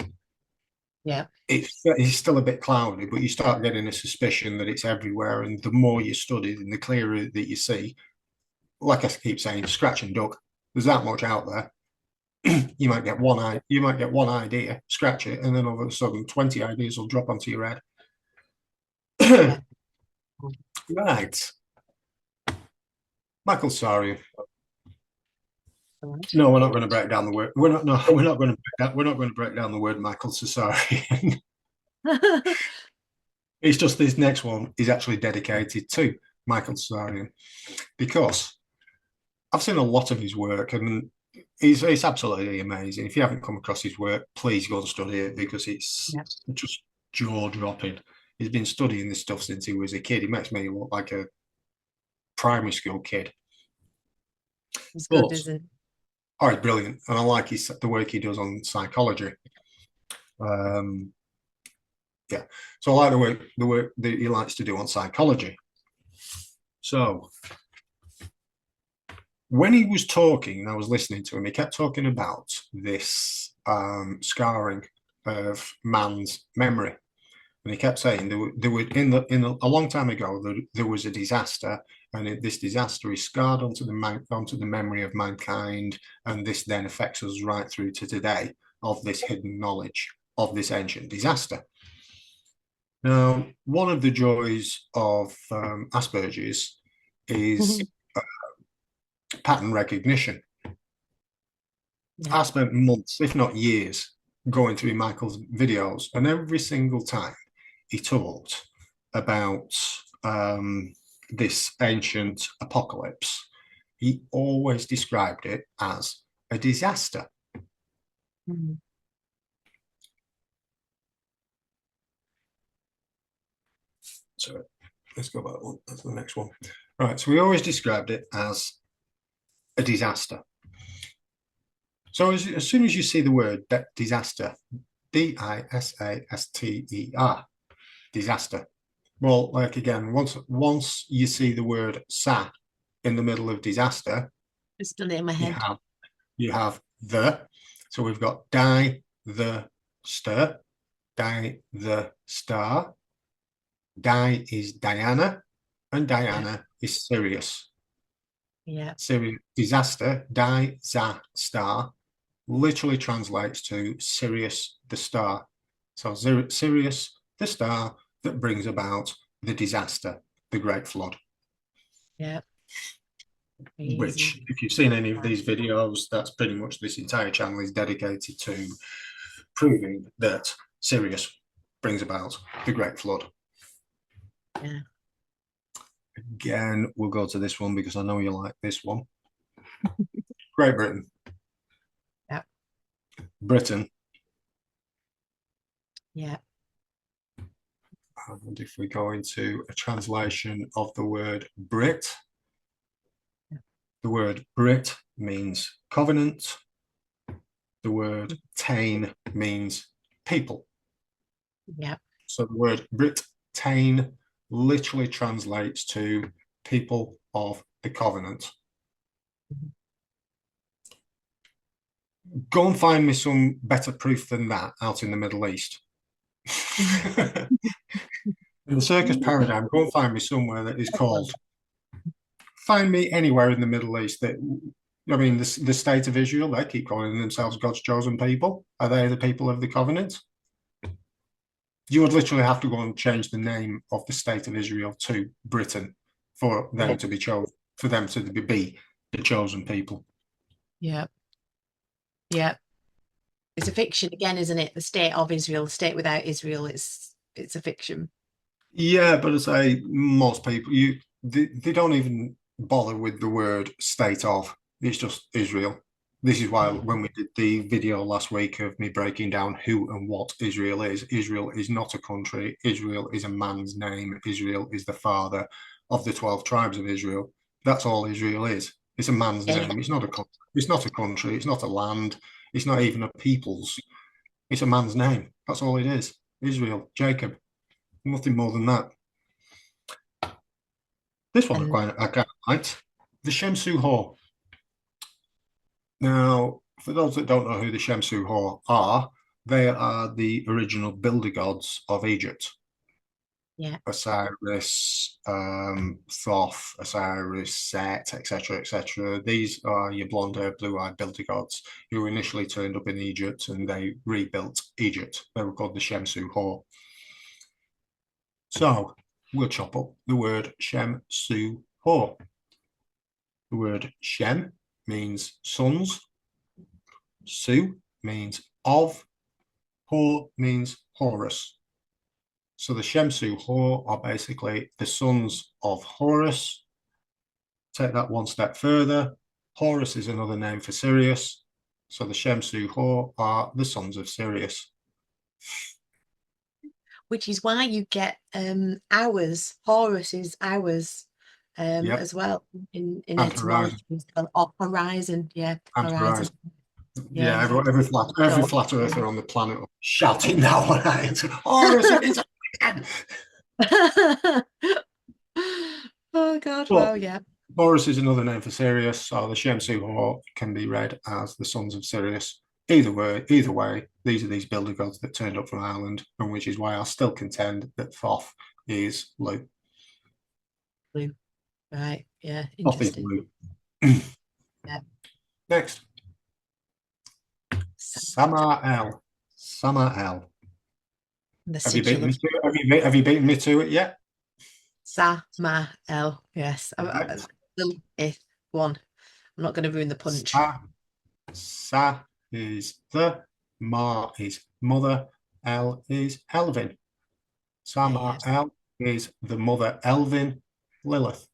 yeah, it's still a bit cloudy, but you start getting a suspicion that it's everywhere. And the more you study and the clearer that you see, like I keep saying, scratch and duck. There's that much out there. You might get one idea, scratch it, and then all of a sudden 20 ideas will drop onto your yeah. head. Right. Michael Sarian. No, we're not going to break down the word. We're not. No, we're not going to. We're not going to break down the word Michael Cesarian. It's just this next one is actually dedicated to Michael Cesarian, because I've seen a lot of his work, and it's absolutely amazing. If you haven't come across his work, please go and study it, because it's Yeah, just jaw dropping. He's been studying this stuff since he was a kid. He makes me look like a primary school kid. it's good, But isn't it? oh, it's brilliant, and I like the work he does on psychology. Yeah, so I like the work that he likes to do on psychology. So when he was talking, and I was listening to him, he kept talking about this scarring of man's memory, and he kept saying there were a long time ago there was a disaster, and this disaster is scarred onto the memory of mankind, and this then affects us right through to today, of this hidden knowledge of this ancient disaster. Now, one of the joys of Asperger's is pattern recognition. Yeah. I spent months, if not years, going through Michael's videos, and every single time he talked about this ancient apocalypse, he always described it as a disaster. Mhm. So let's go back one. That's the next one. All right. So we always described it as a disaster. So as soon as you see the word disaster, disaster, disaster. Well, like again, once you see the word sa in the middle of disaster, It's still in my you head. have the. So we've got the star. Di is Diana, and Diana is Sirius. Yeah, Sirius disaster. Star literally translates to Sirius the star. So Sirius the star that brings about the disaster, the Great Flood. yeah. which, if you've seen any of these videos, that's pretty much this entire channel is dedicated to proving that Sirius brings about the Great Flood. Yeah. Again, we'll go to this one because I know you like this one. Great Britain. Yeah. Britain. Yeah. And if we go into a translation of the word Brit, the word Brit means covenant. The word Tain means people. Yeah. So the word Brit Tain literally translates to people of the covenant. Go and find me some better proof than that out in the Middle East. In the circus paradigm, go and find me somewhere that is called. Find me anywhere in the Middle East that, I mean, the state of Israel, they keep calling themselves God's chosen people. Are they the people of the covenant? You would literally have to go and change the name of the state of Israel to Britain for them to be chosen, for them to be the chosen people. Yeah. Yeah. It's a fiction again, isn't it? The state of Israel, the state without Israel, it's a fiction. Yeah, but I say most people, they don't even bother with the word state of. It's just Israel. This is why when we did the video last week of me breaking down who and what Israel is not a country. Israel is a man's name. Israel is the father of the 12 tribes of Israel. That's all Israel is. It's a man's name. It's not a country. It's not a country. It's not a land. It's not even a people's. It's a man's name. That's all it is. Israel, Jacob. Nothing more than that. This one I quite liked. The Shemsu Hor. Now, for those that don't know who the Shemsu Hor are, they are the original builder gods of Egypt. Yeah. Osiris, Thoth, Osiris, Set, etc., etc. These are your blonde-haired, blue-eyed builder gods who initially turned up in Egypt and they rebuilt Egypt. They were called the Shemsu Hor. So we'll chop up the word Shemsu Hor. The word Shem means sons, Su means of, Hor means Horus. So the Shemsu Hor are basically the sons of Horus. Take that one step further. Horus is another name for Sirius. So the Shemsu Hor are the sons of Sirius. Which is why you get hours, Horus's hours as well in etymology. Or horizon, yeah. And horizon. Yeah, exactly. every flat earther on the planet shouting that one out. Horus is oh God, well, yeah. Horus is another name for Sirius, so the Shemsu Hor can be read as the sons of Sirius. Either way, these are these builder gods that turned up from Ireland, and which is why I still contend that Thoth is blue. Blue, right? Yeah, interesting. Thoth is blue. Yeah. Next, Samael. Samael. Have you beaten me to it? Have you beaten me to it yet? Samael. Yes. Little one. I'm not going to ruin the punch. Sa is the, Ma is mother, El is Elvin. Samael is the mother Elvin, Lilith.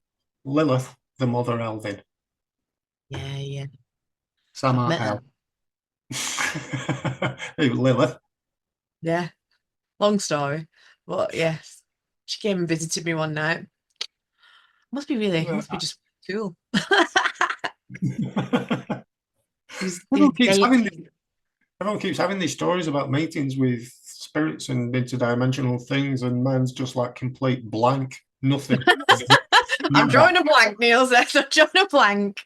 Lilith, the mother Elvin. Yeah, yeah. Samael. Lilith. Yeah. Long story. But yes. She came and visited me one night. Must be just cool. Everyone keeps having these stories about meetings with spirits and interdimensional things, and mine's just like complete blank, nothing. I'm drawing a blank, Neil says. I'm drawing a blank.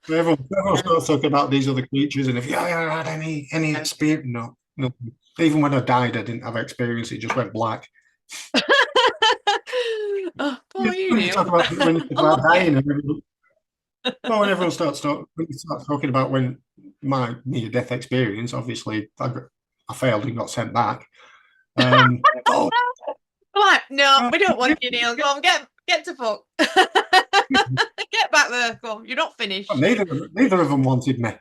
Everyone starts talking about these other creatures, and if you had any experience, no. Even when I died, I didn't have experience. It just went black. Oh, poor you, when Neil. you talk about dying, when everyone starts talking about when my near-death experience, obviously I failed and got sent back. Like, no, we don't want you, Neil. Go on, get to fuck. Get back there. Come on, you're not finished. Neither of them wanted me.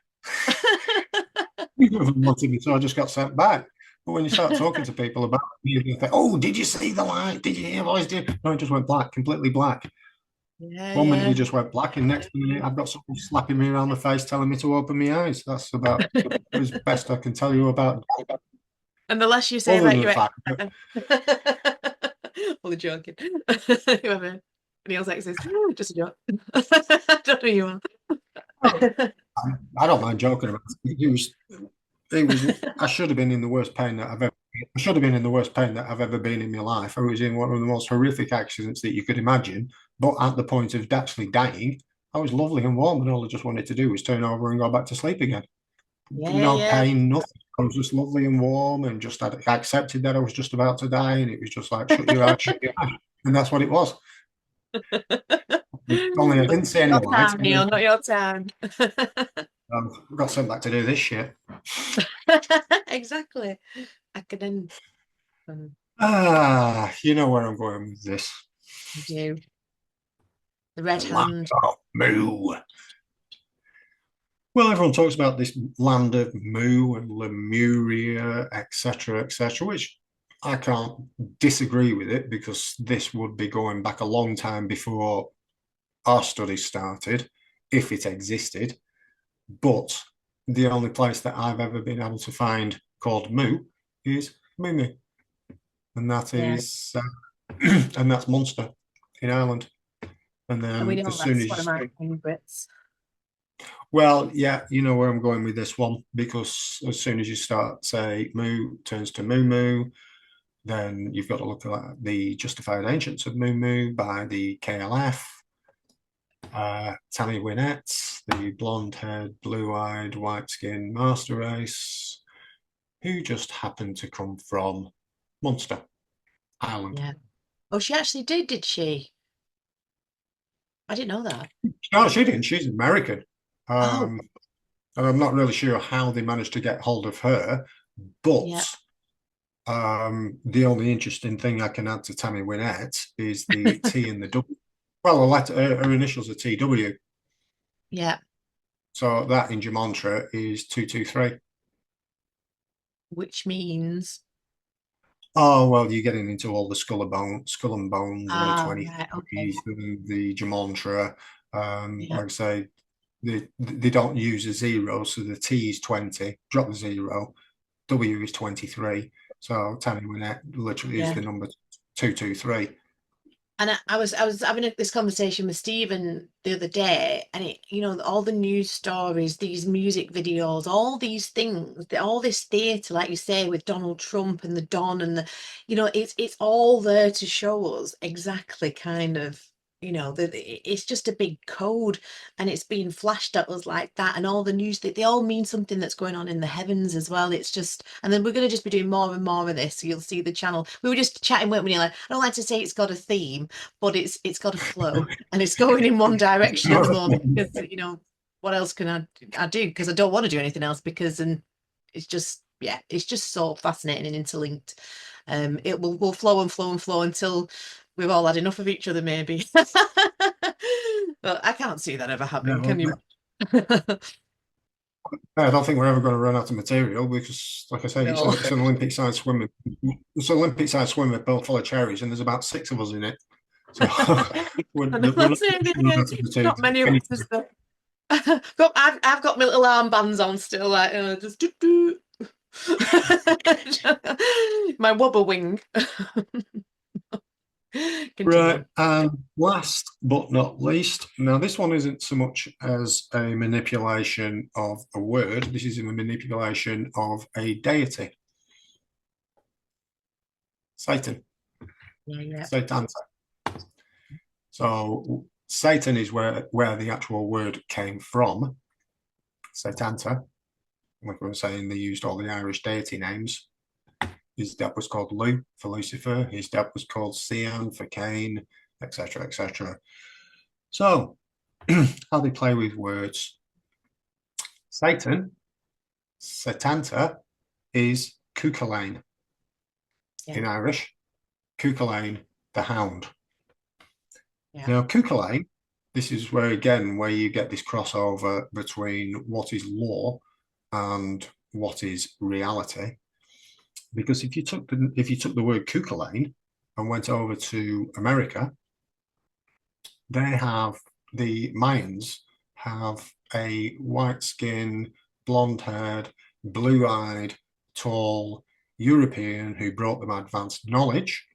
Neither of them wanted me, so I just got sent back. But when you start talking to people about it, you think, "Oh, did you see the light? Did you hear voice? No, it just went black, completely black. Yeah, One minute yeah. it just went black, and next minute I've got someone slapping me around the face, telling me to open my eyes. That's about as best I can tell you about. And the less you say Other about than the your fact Only joking. Whoever any else exes, just a joke. I don't know you are. I don't mind joking about it. It was. I should have been in the worst pain that I've ever. I should have been in the worst pain that I've ever been in my life. I was in one of the most horrific accidents that you could imagine. But at the point of actually dying, I was lovely and warm, and all I just wanted to do was turn over and go back to sleep again. Yeah, No yeah. pain, nothing. I was just lovely and warm, and just I accepted that I was just about to die, and it was just like shut your eyes, and that's what it was. Only I didn't see any Your light. time, Neil, not your time. Got sent back to do this shit. Exactly. I could then You know where I'm going with this. do the red The land hand. of Mu. Well, everyone talks about this land of Mu and Lemuria, etc., which I can't disagree with it because this would be going back a long time before our studies started, if it existed. But the only place that I've ever been able to find called Mu is Mumu, and that Yeah. is and that's Munster in Ireland. And And we then know as soon that's as one of my favourites. well, yeah, you know where I'm going with this one because as soon as you start say Mu turns to Moo Moo, then you've got to look at the Justified Ancients of Moo Moo by the KLF. Tammy Wynette, the blonde-haired, blue-eyed, white-skinned master race, who just happened to come from Munster, Ireland. Yeah. Oh, she actually did she? I didn't know that. No, she didn't. She's American. Oh, And I'm not really sure how they managed to get hold of her, but yeah. the only interesting thing I can add to Tammy Wynette is the T and the W. Well, her initials are TW. Yeah. So that in Gematria is 223. Which means Oh, well, you're getting into all the skull and bones, and right, okay. 823, the Gematria. Yeah. Like I say, they don't use a zero, so the T is 20, drop the zero, W is 23. So Tammy Wynette literally is Yeah. the number 223. And I was having this conversation with Stephen the other day, and it, all the news stories, these music videos, all these things, all this theatre, like you say, with Donald Trump and the Don, and it's all there to show us exactly kind of, it's just a big code, and it's being flashed at us like that, and all the news they all mean something that's going on in the heavens as well. It's just, and then we're going to just be doing more and more of this. So you'll see the channel. We were just chatting, weren't we? Like, I don't like to say it's got a theme, but it's got a flow, and it's going in one direction at the moment because what else can I do, because I don't want to do anything else, because it's just, yeah, it's just so fascinating and interlinked. It will flow and flow and flow until we've all had enough of each other, maybe. But I can't see that ever happening, can you? I don't think we're ever going to run out of material because, like I say, No. it's an Olympic-sized swimming. It's an Olympic-sized swimming pool full of cherries, and there's about 6 of us in it. So we're I know, not I'm saying not many of us is there. I've got my little armbands on still, like just do. My wobble wing. Right, and last but not least, now this one isn't so much as a manipulation of a word, this is a manipulation of a deity. Satan. Yeah. Satan. So Satan is where the actual word came from. Satanta. Like we were saying, they used all the Irish deity names. His dad was called Lu for Lucifer. His dad was called Cian for Cain, etc., etc. So, how they play with words. Satan, Satanta, is Cuchulainn in Irish. Cuchulainn, the hound. Yeah. Now, Cuchulainn this is where, again, where you get this crossover between what is law and what is reality. Because if you took the word Cuchulainn and went over to America, the Mayans have a white skin, blonde haired, blue eyed, tall European who brought them advanced knowledge,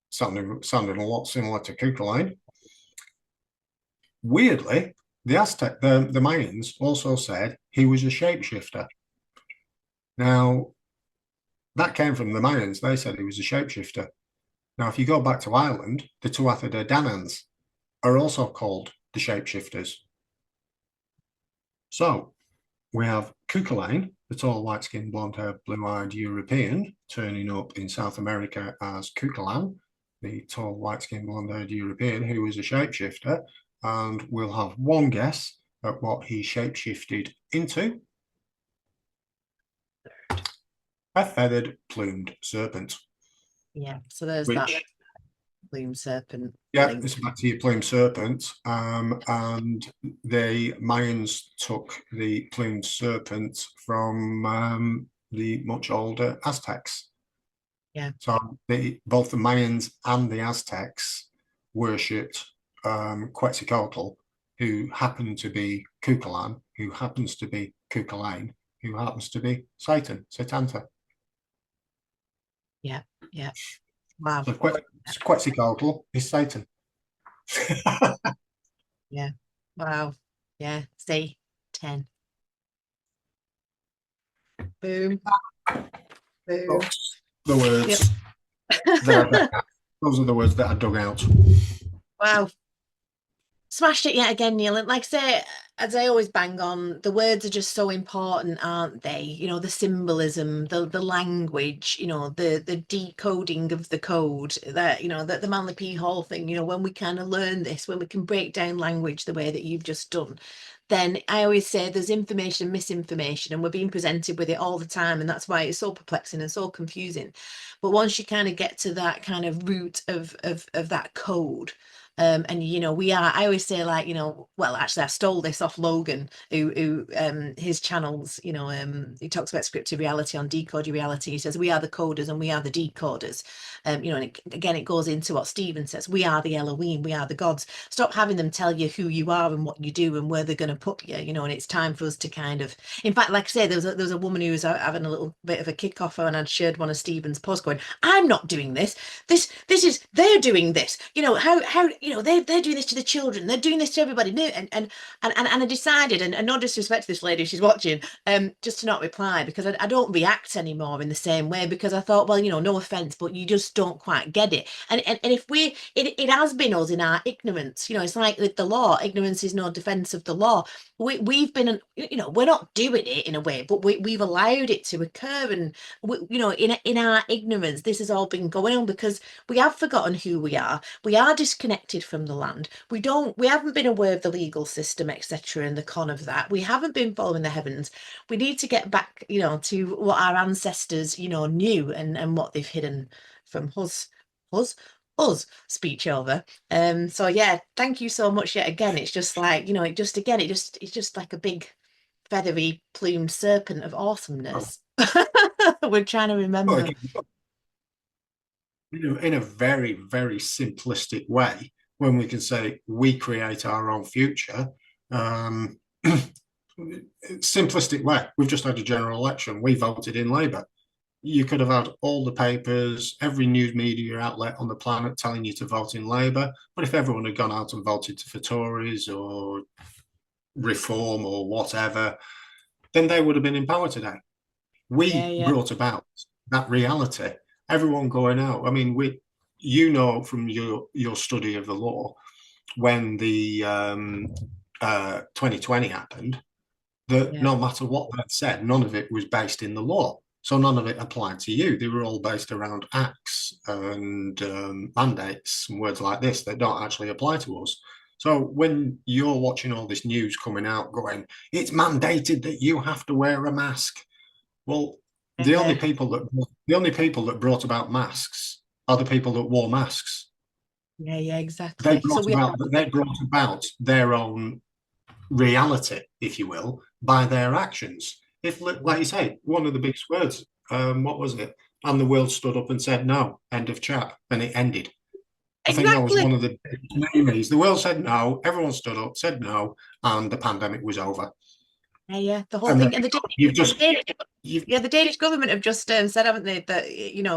sounding a lot similar to Cuchulainn. Weirdly, the Mayans also said he was a shapeshifter. Now, that came from the Mayans. They said he was a shapeshifter. Now, if you go back to Ireland, the Tuatha De Dananns are also called the shapeshifters. So we have Cuchulainn, the tall, white-skinned, blonde-haired, blue-eyed European, turning up in South America as Cuchulainn, the tall, white-skinned, blonde-haired European who was a shapeshifter, and we'll have one guess at what he shapeshifted into. A feathered, plumed serpent. Yeah, so there's that plumed serpent. Yeah, link. it's back to your plumed serpent. And the Mayans took the plumed serpent from the much older Aztecs. Yeah. So both the Mayans and the Aztecs worshipped Quetzalcoatl, who happened to be Cuchulainn, who happens to be Cuchulainn, who happens to be Satan, Satanta. Yeah, yeah. Wow. So Quetzalcoatl is Satan. Yeah. Wow. Yeah. See, 10. Boom. Boom. The words. Yep. Those are the words that I dug out. Wow. Smashed it yet again, Neil. And like I say, as I always bang on, the words are just so important, aren't they? You know, the symbolism, the language, you know, the decoding of the code, that, you know, the Manly P Hall thing, you know, when we kind of learn this, when we can break down language the way that you've just done, then I always say there's information, misinformation, and we're being presented with it all the time. And that's why it's so perplexing and so confusing. But once you kind of get to that kind of root of that code, and you know, I always say, like, you know, well, actually I stole this off Logan, who his channels, you know, he talks about scripted reality on Decode Your Reality. He says we are the coders and we are the decoders. You know, and again it goes into what Stephen says, we are the Elohim, we are the gods. Stop having them tell you who you are and what you do and where they're going to put you, you know. And it's time for us to kind of, in fact, like I say, there was a woman who was having a little bit of a kick off, and I'd shared one of Stephen's posts going, I'm not doing this, this is, they're doing this, you know, how you know, they're doing this to the children, they're doing this to everybody. And I decided, and no disrespect to this lady if she's watching, just to not reply, because I don't react anymore in the same way, because I thought, well, you know, no offense, but you just don't quite get it. And if it has been us in our ignorance, you know, it's like with the law, ignorance is no defense of the law. We've been, you know, we're not doing it in a way, but we've allowed it to occur. And you know, in our ignorance, this has all been going on because we have forgotten who we are. We are disconnected from the land. We haven't been aware of the legal system, etc., and the con of that. We haven't been following the heavens. We need to get back, you know, to what our ancestors, you know, knew, and what they've hidden from us speech over. So yeah, thank you so much yet again. It's just like, you know, it's just like a big feathery plumed serpent of awesomeness. We're trying to remember. In a very, very simplistic way, when we can say we create our own future, simplistic way, we've just had a general election, we voted in Labour. You could have had all the papers, every news media outlet on the planet telling you to vote in Labour, but if everyone had gone out and voted for Tories or Reform or whatever, then they would have been in power today. We brought about that reality. Everyone going out. I mean, you know, from your study of the law, when the 2020 happened, that no matter what that said, none of it was based in the law. So none of it applied to you. They were all based around acts and mandates and words like this that don't actually apply to us. So when you're watching all this news coming out going, it's mandated that you have to wear a mask. Well, the only people that brought about masks are the people that wore masks. Yeah, exactly. So we are, They brought about their own reality, if you will, by their actions. If, like you say, one of the biggest words, what was it? And the world stood up and said no, end of chat, and it ended. I think that was exactly. one of the memes. The world said no, everyone stood up, said no, and the pandemic was over. Yeah, the whole And then thing. And you've just, you've, yeah, the Danish government have just said, haven't they, that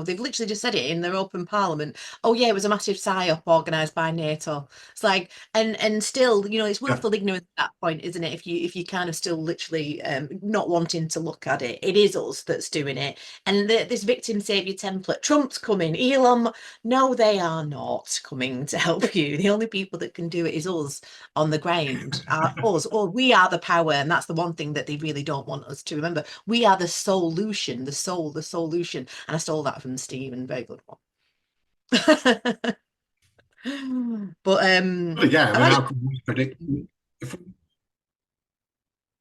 they've literally just said it in their open parliament. Oh yeah, it was a massive psyop organised by NATO. It's like, and still, it's yeah, willful ignorance at that point, isn't it? If you kind of still literally not wanting to look at it, it is us that's doing it. And this victim savior template, Trump's coming, Elon. No, they are not coming to help you. The only people that can do it is us on the ground, us, or we are the power, and that's the one thing that they really don't want us to remember. We are the solution, the solution. And I stole that from Stephen, very good one. But but again, I I've mean, actually, how can we predict if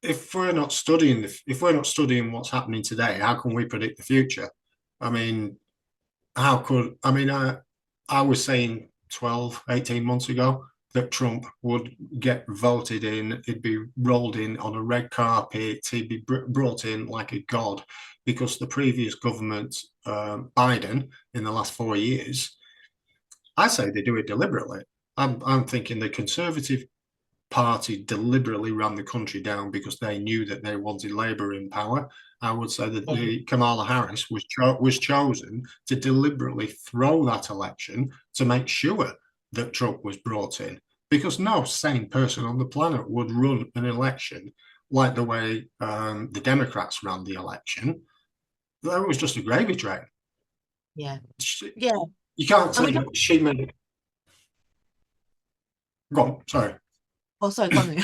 if we're not studying if we're not studying what's happening today? How can we predict the future? I mean, how could I was saying 12, 18 months ago that Trump would get voted in, he'd be rolled in on a red carpet, he'd be brought in like a god, because the previous government, Biden, in the last 4 years, I say they do it deliberately. I'm thinking the Conservative Party deliberately ran the country down because they knew that they wanted Labour in power. I would say that Kamala Harris was chosen to deliberately throw that election to make sure that Trump was brought in, because no sane person on the planet would run an election like the way the Democrats ran the election. That was just a gravy train. yeah, yeah. You can't And say we don't. that she made. Go on, sorry. Oh, sorry, go on.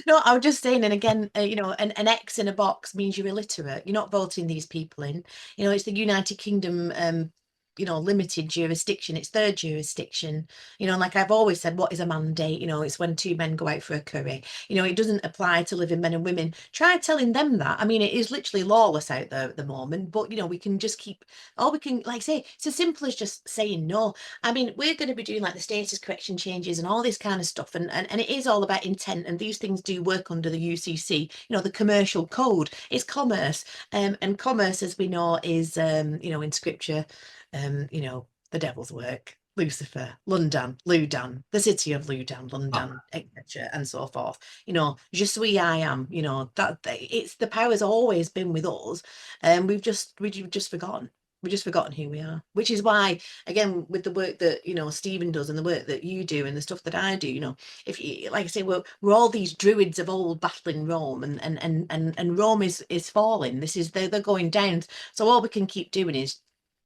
No, I was just saying, and again, an X in a box means you're illiterate. You're not voting these people in. It's the United Kingdom, limited jurisdiction. It's their jurisdiction. And like I've always said, what is a mandate? It's when two men go out for a curry. It doesn't apply to living men and women. Try telling them that. I mean, it is literally lawless out there at the moment, but we can just keep, all we can, like say, it's as simple as just saying no. I mean, we're going to be doing like the status correction changes and all this kind of stuff. And it is all about intent. And these things do work under the UCC, the commercial code. It's commerce. And commerce, as we know, is, in scripture, the devil's work. Lucifer, Lundan, Ludan, the city of Ludan, Lundan, etc., and so forth. Je suis, I am. That it's the power's always been with us, and we've just forgotten. We've just forgotten who we are, which is why, again, with the work that Stephen does and the work that you do and the stuff that I do, if you, like I say, we're all these druids of old battling Rome, and Rome is falling. They're going down. So all we can keep doing is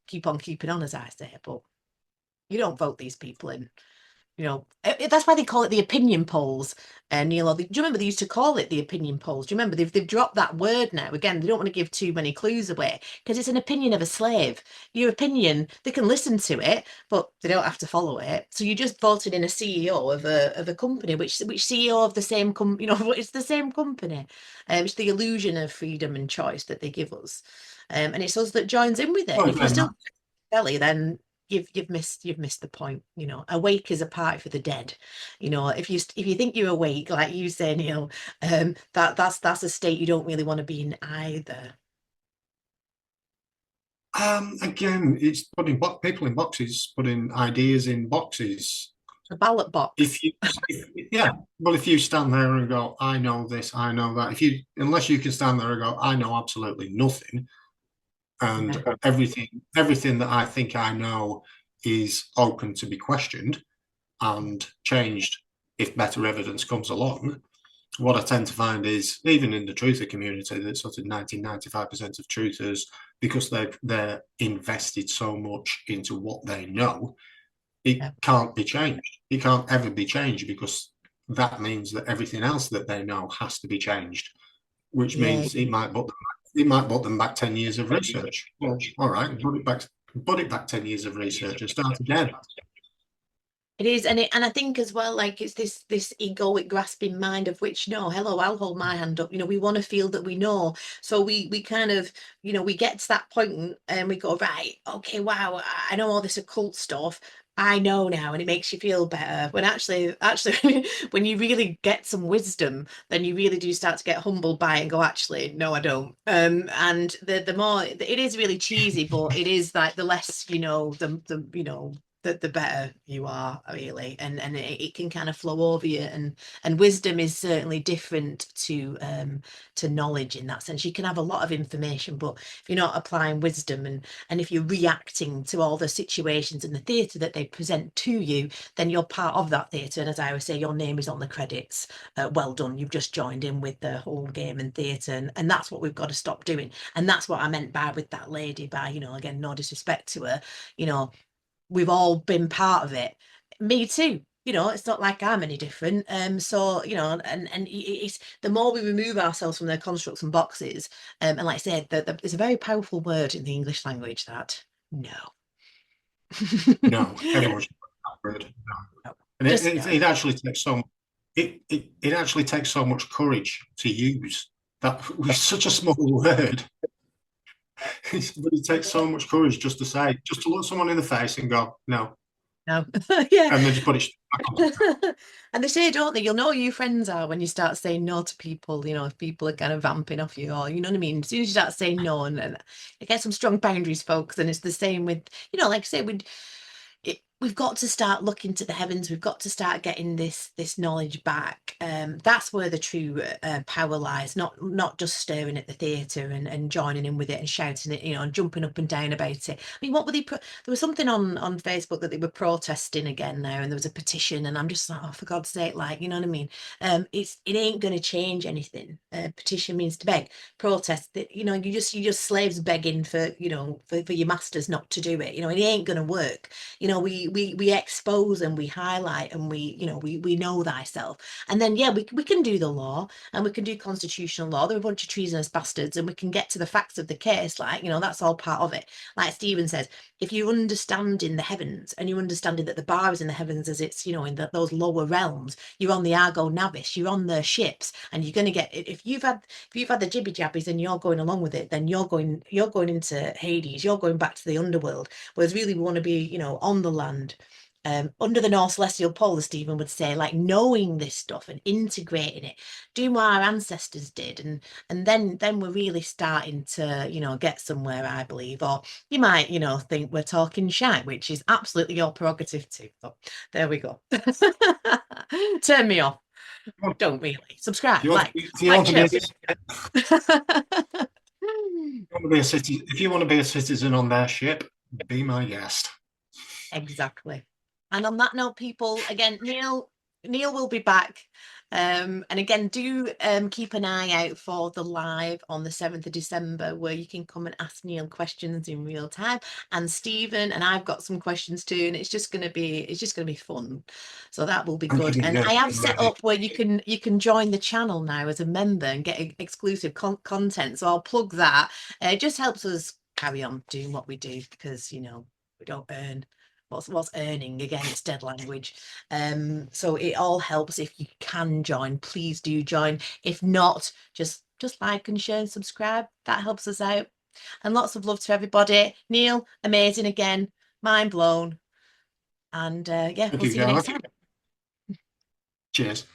keep on keeping on, as I say. But you don't vote these people in. That's why they call it the opinion polls. And do you remember they used to call it the opinion polls? Do you remember they've dropped that word now? Again, they don't want to give too many clues away because it's an opinion of a slave. Your opinion, they can listen to it, but they don't have to follow it. So you just voted in a CEO of a company, which CEO of the same it's the same company. It's the illusion of freedom and choice that they give us. And it's us that joins in with it. And if you're still belly, then you've missed the point. Awake is a party for the dead. If you think you're awake, like you say, Neil, that's a state you don't really want to be in either. Again, it's putting people in boxes, putting ideas in boxes. A ballot box. Yeah, but if you stand there and go, I know this, I know that, unless you can stand there and go, I know absolutely nothing, and Yeah. everything that I think I know is open to be questioned and changed if better evidence comes along. What I tend to find is, even in the truther community, that sort of 95% of truthers, because they're invested so much into what they know, it Yeah. can't be changed. It can't ever be changed, because that means that everything else that they know has to be changed, which Yeah. means it might put them back 10 years of research. Well, all right, put it back 10 years of research and start again. It is, and I think as well, like it's this egoic grasping mind of which, no, hello, I'll hold my hand up. We want to feel that we know. So we kind of, we get to that point and we go, right, okay, wow, I know all this occult stuff. I know now, and it makes you feel better when actually when you really get some wisdom, then you really do start to get humbled by it and go, actually, no, I don't. And the more it is really cheesy, but it is like the less you know, the you know. The better you are really, and it can kind of flow over you, and wisdom is certainly different to knowledge in that sense. You can have a lot of information, but if you're not applying wisdom, and if you're reacting to all the situations in the theatre that they present to you, then you're part of that theatre. And as I always say, your name is on the credits. Well done, you've just joined in with the whole game and theatre, and that's what we've got to stop doing. And that's what I meant by with that lady, by, you know, again, no disrespect to her, you know, we've all been part of it. Me too. You know, it's not like I'm any different. So, you know, and it's the more we remove ourselves from their constructs and boxes, and like I said, there's a very powerful word in the English language, that no. No, everyone should that word. No. And Just no. it actually takes it actually takes so much courage to use that with such a small word. But it takes so much courage just to say, just to look someone in the face and go, no. No. Yeah. And then just put it back on. And they say, don't they, you'll know who your friends are when you start saying no to people, you know, if people are kind of vamping off you, or you know what I mean? As soon as you start saying no, and get some strong boundaries, folks. And it's the same with, you know, like I say, we've got to start looking to the heavens. We've got to start getting this knowledge back. That's where the true power lies, not just staring at the theatre and joining in with it and shouting it, you know, and jumping up and down about it. I mean, what were they there was something on Facebook that they were protesting again now, and there was a petition, and I'm just like, oh, for God's sake, like, you know what I mean? It ain't going to change anything. Petition means to beg. Protest, you know, you're just slaves begging for, you know, for your masters not to do it. You know, it ain't going to work. You know, we expose and we highlight, and you know, we know thyself, and then yeah, we can do the law, and we can do constitutional law. They're a bunch of treasonous bastards, and we can get to the facts of the case, like, you know, that's all part of it. Like Stephen says, if you understand in the heavens, and you understanding that the bar is in the heavens, as it's, you know, in those lower realms, you're on the Argo Navis, you're on the ships, and you're going to get, if you've had the jibby jabbies and you're going along with it, then you're going into Hades, you're going back to the underworld. Whereas really we want to be, you know, on the land, under the North Celestial Pole, as Stephen would say, like knowing this stuff and integrating it, doing what our ancestors did, and then we're really starting to, you know, get somewhere, I believe. Or you might, you know, think we're talking shite, which is absolutely your prerogative too. So there we go. Turn me off. Don't really. Subscribe, like, if you like, want to share. if you want to be a citizen on their ship, be my guest. Exactly. And on that note, people, again, Neil will be back. And again, do keep an eye out for the live on the 7th of December, where you can come and ask Neil questions in real time. And Stephen and I've got some questions too, and it's just gonna be fun. So that will be good. And I have set up where you can join the channel now as a member and get exclusive content. So I'll plug that. It just helps us carry on doing what we do, because, you know, we don't earn what's earning. Again, it's dead language. So it all helps if you can join. Please do join. If not, just like and share and subscribe. That helps us out. And lots of love to everybody. Neil, amazing again, mind blown. And yeah, we'll see you next time. Cheers.